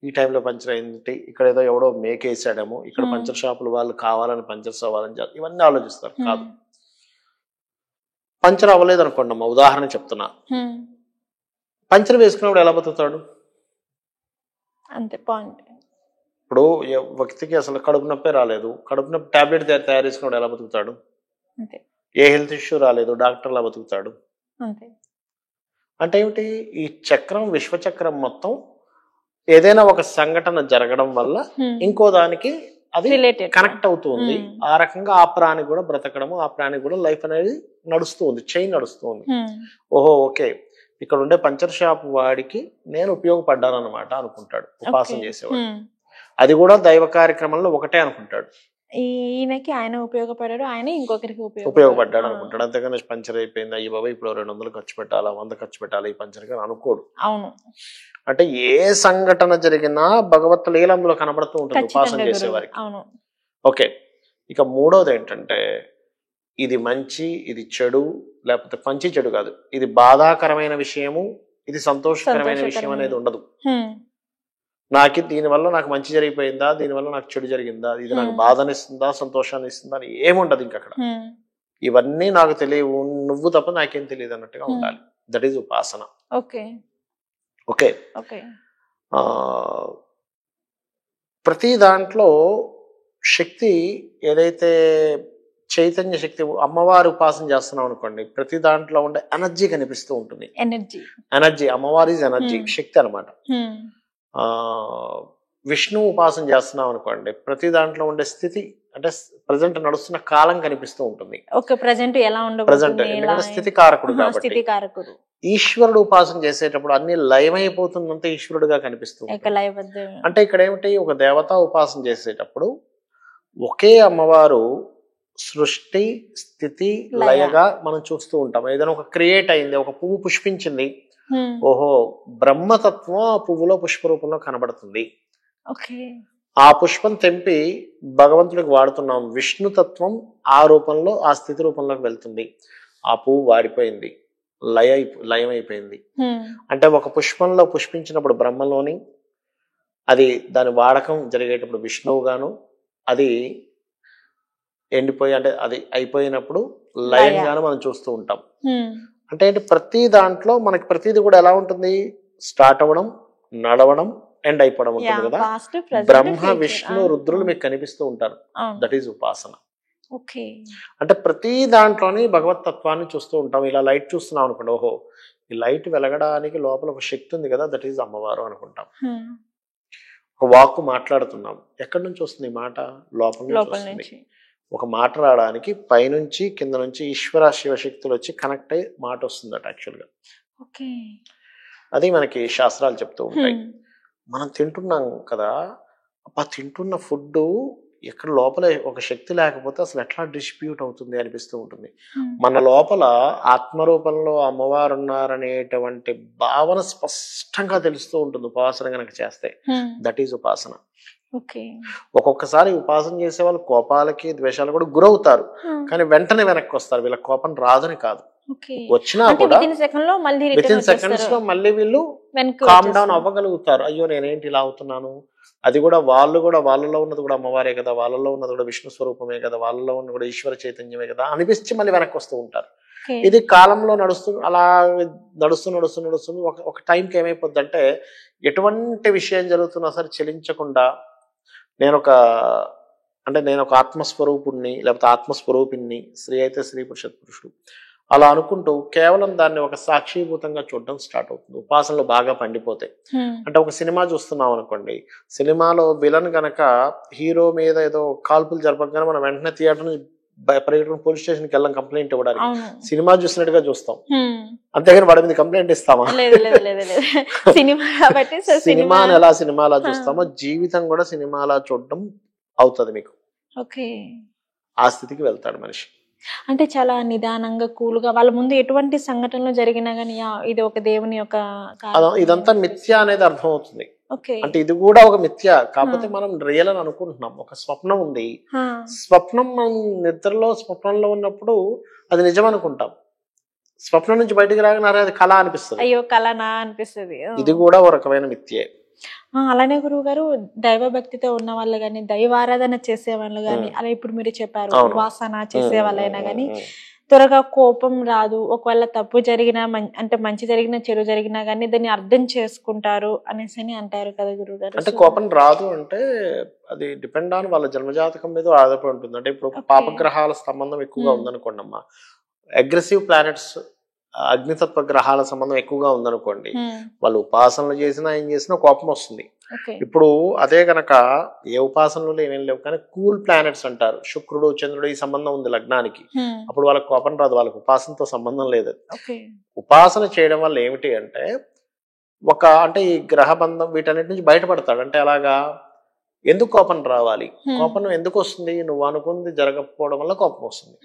ఈ టైంలో పంచర్ అయింది, ఇక్కడ ఏదో ఎవడో మేకేసాడేమో, ఇక్కడ పంచర్ షాపులు వాళ్ళు కావాలని పంచర్స్ అవ్వాలని ఇవన్నీ ఆలోచిస్తారు. కాదు, పంచర్ అవ్వలేదు అనుకోండి అమ్మా, ఉదాహరణ చెప్తున్నా, పంచర్ వేసుకున్నప్పుడు ఎలా బతుకుతాడు? అంతే పాయింట్. ఇప్పుడు వ్యక్తికి అసలు కడుపు నొప్పే రాలేదు, కడుపు నొప్పి టాబ్లెట్ తయారు చేసుకున్నాడు, ఎలా బతుకుతాడు? ఏ హెల్త్ ఇష్యూ రాలేదు, డాక్టర్ ఎలా బతుకుతాడు? అంటే ఏమిటి, ఈ చక్రం, విశ్వచక్రం మొత్తం ఏదైనా ఒక సంఘటన జరగడం వల్ల ఇంకో దానికి అది కనెక్ట్ అవుతుంది. ఆ రకంగా ఆ ప్రాణి కూడా బ్రతకడము, ఆ ప్రాణి కూడా లైఫ్ అనేది నడుస్తూ ఉంది, చైన్ నడుస్తూ ఉంది. ఓహో ఓకే, ఇక్కడ ఉండే పంచర్ షాప్ వాడికి నేను ఉపయోగపడ్డాను అనమాట అనుకుంటాడు ఉపాసన చేసేవాడు. అది కూడా దైవ కార్యక్రమంలో ఒకటే అనుకుంటాడు. ఈయనకి ఆయన ఉపయోగపడ్డాడు, ఆయన ఇంకొకరికి ఉపయోగపడ్డాడు అనుకుంటాడు. అంతేగాని పంచర్ అయిపోయింది, అయ్యి బాబా ఇప్పుడు 200 ఖర్చు పెట్టాలా, 100 ఖర్చు పెట్టాలి ఈ పంచర్ గా అనుకోడు. అవును. అంటే ఏ సంఘటన జరిగినా భగవత్ లీల అందులో కనబడుతూ ఉంటుంది ఉపాసన చేసేవారికి. ఓకే, ఇక మూడోది ఏంటంటే, ఇది మంచి ఇది చెడు, లేకపోతే మంచి చెడు కాదు, ఇది బాధాకరమైన విషయము, ఇది సంతోషకరమైన విషయం అనేది ఉండదు. నాకు దీనివల్ల నాకు మంచి జరిగిపోయిందా, దీనివల్ల నాకు చెడు జరిగిందా, ఇది నాకు బాధనిస్తుందా సంతోషాన్ని ఇస్తుందా అని ఏముండదు. ఇంకక్కడ ఇవన్నీ నాకు తెలియవు, నువ్వు తప్ప నాకేం తెలియదు అన్నట్టుగా ఉండాలి. దట్ ఈజ్ ఉపాసన. ఓకే, ప్రతి దాంట్లో శక్తి, ఏదైతే చైతన్య శక్తి, అమ్మవారి ఉపాసన చేస్తున్నాం అనుకోండి, ప్రతి దాంట్లో ఉండే ఎనర్జీ కనిపిస్తూ ఉంటుంది. ఎనర్జీ, అమ్మవారి ఎనర్జీ, శక్తి అనమాట. విష్ణు ఉపాసన చేస్తున్నాం అనుకోండి, ప్రతి దాంట్లో ఉండే స్థితి, అంటే ప్రజెంట్ నడుస్తున్న కాలం కనిపిస్తూ ఉంటుంది. ప్రజెంట్ ఎందుకంటే స్థితి కారకుడు కాబట్టి. ఈశ్వరుడు ఉపాసన చేసేటప్పుడు అన్ని లయమైపోతుందంటే ఈశ్వరుడుగా కనిపిస్తుంది. అంటే ఇక్కడ ఏమిటి, ఒక దేవతా ఉపాసన చేసేటప్పుడు ఒకే అమ్మవారు సృష్టి స్థితి లయగా మనం చూస్తూ ఉంటాం. ఏదైనా ఒక క్రియేట్ అయింది, ఒక పువ్వు పుష్పించింది, ఓహో బ్రహ్మతత్వం ఆ పువ్వులో పుష్ప రూపంలో కనబడుతుంది. ఆ పుష్పం తెంపి భగవంతుడికి వాడుతున్నాం, విష్ణుతత్వం ఆ రూపంలో ఆ స్థితి రూపంలోకి వెళ్తుంది. ఆ పువ్వు వాడిపోయింది, లయమైపోయింది. అంటే ఒక పుష్పంలో పుష్పించినప్పుడు బ్రహ్మలోని, అది దాని వాడకం జరిగేటప్పుడు విష్ణువు గాను, అది ఎండిపోయి అంటే అది అయిపోయినప్పుడు లయంగాను మనం చూస్తూ ఉంటాం. అంటే ఏంటి, ప్రతి దాంట్లో మనకి ప్రతిది కూడా ఎలా ఉంటుంది, స్టార్ట్ అవ్వడం, నడవడం, ఎండ్ అయిపోవడం ఉంటుంది కదా. పాస్ట్ ప్రెసెంట్ బ్రహ్మ విష్ణు రుద్రులు మీకు కనిపిస్తూ ఉంటారు, దట్ ఈజ్ ఉపాసన. ఓకే. అంటే ప్రతి దాంట్లోని భగవత్ తత్వాన్ని చూస్తూ ఉంటాం. ఇలా లైట్ చూస్తున్నాం అనుకోండి, ఓహో ఈ లైట్ వెలగడానికి లోపల ఒక శక్తి ఉంది కదా, దట్ ఈజ్ అమ్మవారు అనుకుంటాం. ఒక వాక్కు మాట్లాడుతున్నాం, ఎక్కడి నుంచి వస్తుంది ఈ మాట, లోపల నుంచి వస్తుంది. ఒక మాట రావడానికి పైనుంచి కింద నుంచి ఈశ్వర శివశక్తులు వచ్చి కనెక్ట్ అయ్యి మాట వస్తుందట యాక్చువల్గా. అది మనకి శాస్త్రాలు చెప్తూ ఉంటాయి. మనం తింటున్నాం కదా, తింటున్న ఫుడ్ ఎక్కడ లోపల ఒక శక్తి లేకపోతే అసలు ఎట్లా డిస్ట్రిబ్యూట్ అవుతుంది అనిపిస్తూ ఉంటుంది. మన లోపల ఆత్మరూపంలో అమ్మవారు ఉన్నారనేటువంటి భావన స్పష్టంగా తెలుస్తూ ఉంటుంది ఉపాసన కనుక చేస్తే, దట్ ఈజ్ ఉపాసన. ఒక్కొక్కసారి ఉపాసన చేసే వాళ్ళు కోపాలకి ద్వేషాలు కూడా గురవుతారు, కానీ వెంటనే వెనక్కి వస్తారు. వీళ్ళ కోపం రాదని కాదు, వచ్చినా కూడా విత్ ఇన్ సెకండ్స్ లో మళ్ళీ వీళ్ళు కామ్ డౌన్ అవ్వగలుగుతారు. అయ్యో నేనేంటి ఇలా అవుతున్నాను, అది కూడా వాళ్ళలో ఉన్నది కూడా అమ్మవారే కదా, వాళ్ళలో ఉన్నది కూడా విష్ణు స్వరూపమే కదా, వాళ్ళలో ఉన్నది కూడా ఈశ్వర చైతన్యమే కదా అనిపించి మళ్ళీ వెనక్కి వస్తూ ఉంటారు. ఇది కాలంలో అలా నడుస్తూ ఒక టైంకి ఏమైపోద్ది అంటే, ఎటువంటి విషయం జరుగుతున్నా సరే చెలించకుండా నేను ఒక ఆత్మస్వరూపుణ్ణి, లేకపోతే ఆత్మస్వరూపిణ్ణి, స్త్రీ అయితే స్త్రీ, పురుషుడు అలా అనుకుంటూ కేవలం దాన్ని ఒక సాక్షిభూతంగా చూడడం స్టార్ట్ అవుతుంది ఉపాసనలో బాగా పండిపోతే. అంటే ఒక సినిమా చూస్తున్నాం అనుకోండి, సినిమాలో విలన్ గనక హీరో మీద ఏదో కాల్పులు జరపగానే మనం వెంటనే థియేటర్ పరిగెట్టుకుని పోలీస్ స్టేషన్కి వెళ్ళాం కంప్లైంట్ ఇవ్వడానికి, సినిమా చూసినట్టుగా చూస్తాం, అంతేగాని వాడి మీద కంప్లైంట్ ఇస్తామా? సినిమాని ఎలా సినిమాలా చూస్తామో జీవితం కూడా సినిమాలా చూడడం అవుతుంది మీకు. ఆ స్థితికి వెళ్తాడు మనిషి. అంటే చాలా నిదానంగా కూల్గా వాళ్ళ ముందు ఎటువంటి సంఘటనలు జరిగినా గానీ ఇది ఒక దేవుని యొక్క ఇదంతా మిథ్య అనేది అర్థం అవుతుంది. అంటే ఇది కూడా ఒక మిథ్య, కాకపోతే మనం రియల్ అని అనుకుంటున్నాం. ఒక స్వప్నం ఉంది, స్వప్నం మనం స్వప్నంలో ఉన్నప్పుడు అది నిజం అనుకుంటాం, స్వప్నం నుంచి బయటికి రాగానే అది కళ అనిపిస్తుంది. అయ్యో కళనా అనిపిస్తుంది. ఇది కూడా ఒక రకమైన మిథ్యే. అలానే గురువు గారు, దైవ భక్తితో ఉన్న వాళ్ళు గాని, దైవారాధన చేసే వాళ్ళు గాని, అలా ఇప్పుడు మీరు చెప్పారు ఉపాసన చేసే వాళ్ళైనా గాని త్వరగా కోపం రాదు. ఒకవేళ తప్పు జరిగినా అంటే మంచి జరిగినా చెడు జరిగినా గానీ దాన్ని అర్థం చేసుకుంటారు అనేసి అంటారు కదా గురువు గారు. అంటే కోపం రాదు అంటే అది డిపెండ్ ఆన్ వాళ్ళ జన్మజాతకం మీద ఆధారపడి ఉంటుంది. అంటే ఇప్పుడు పాపగ్రహాల సంబంధం ఎక్కువగా ఉందనుకోండి అమ్మా, అగ్రెసివ్ ప్లానెట్స్ అగ్నితత్వ గ్రహాల సంబంధం ఎక్కువగా ఉందనుకోండి, వాళ్ళు ఉపాసనలు చేసినా ఏం చేసినా కోపం వస్తుంది. ఇప్పుడు అదే గనక ఏ ఉపాసనలు ఏమేం లేవు కానీ కూల్ ప్లానెట్స్ అంటారు, శుక్రుడు చంద్రుడు ఈ సంబంధం ఉంది లగ్నానికి, అప్పుడు వాళ్ళకి కోపం రాదు, వాళ్ళకి ఉపాసనతో సంబంధం లేదు. ఉపాసన చేయడం వల్ల ఏమిటి అంటే అంటే ఈ గ్రహ బంధం వీటన్నిటి నుంచి బయటపడతాడు. అంటే అలాగా ఎందుకు కోపం రావాలి, కోపం ఎందుకు వస్తుంది, నువ్వు అనుకుంది జరగకపోవడం వల్ల కోపం వస్తుంది.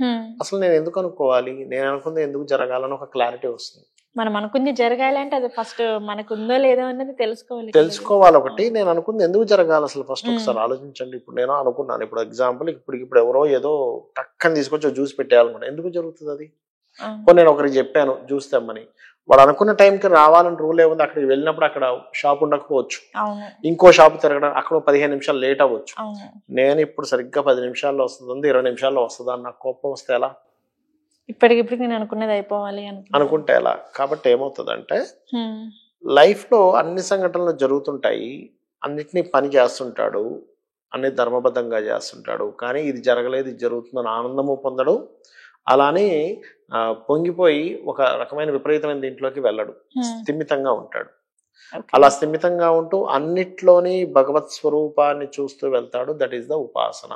అసలు నేను ఎందుకు అనుకోవాలి, నేను అనుకుంది ఎందుకు జరగాలని ఒక క్లారిటీ వస్తుంది. మనం అనుకుంది జరగాలి అంటే అది ఫస్ట్ మనకు ఉందో లేదో అనేది తెలుసుకోవాలి. ఒకటి నేను అనుకుంది ఎందుకు జరగాలి అసలు ఫస్ట్ ఒకసారి ఆలోచించండి. ఇప్పుడు నేను అనుకున్నాను, ఇప్పుడు ఎగ్జాంపుల్ ఇప్పుడు ఎవరో ఏదో టక్కని తీసుకొచ్చి జ్యూస్ పెట్టేయాలనుకున్నా, ఎందుకు జరుగుతుంది అది? నేను ఒకరికి చెప్పాను జ్యూస్ తెమ్మని, వాడు అనుకున్న టైంకి రావాలని రూల్ ఏముంది, అక్కడికి వెళ్ళినప్పుడు అక్కడ షాప్ ఉండకపోవచ్చు, ఇంకో షాప్ తిరగడం అక్కడ 15 నిమిషాలు లేట్ అవ్వచ్చు. నేను ఇప్పుడు సరిగ్గా 10 నిమిషాల్లో వస్తుంది, 20 నిమిషాల్లో వస్తుందా, నాకు కోపం వస్తే ఎలా? ఇప్పటికిప్పుడు నేను అనుకున్నది అయిపోవాలి అనుకుంటే ఎలా? కాబట్టి ఏమవుతుందంటే లైఫ్ లో అన్ని సంఘటనలు జరుగుతుంటాయి, అన్నిటినీ పని చేస్తుంటాడు, అన్ని ధర్మబద్ధంగా చేస్తుంటాడు, కానీ ఇది జరగలేదు ఇది జరుగుతుందని ఆనందము పొందడు, అలానే పొంగిపోయి ఒక రకమైన విపరీతమైన దీంట్లోకి వెళ్ళడు, స్థిమితంగా ఉంటాడు. అలా స్థిమితంగా ఉంటూ అన్నిట్లోని భగవత్ స్వరూపాన్ని చూస్తూ వెళ్తాడు, దట్ ఈస్ ద ఉపాసన.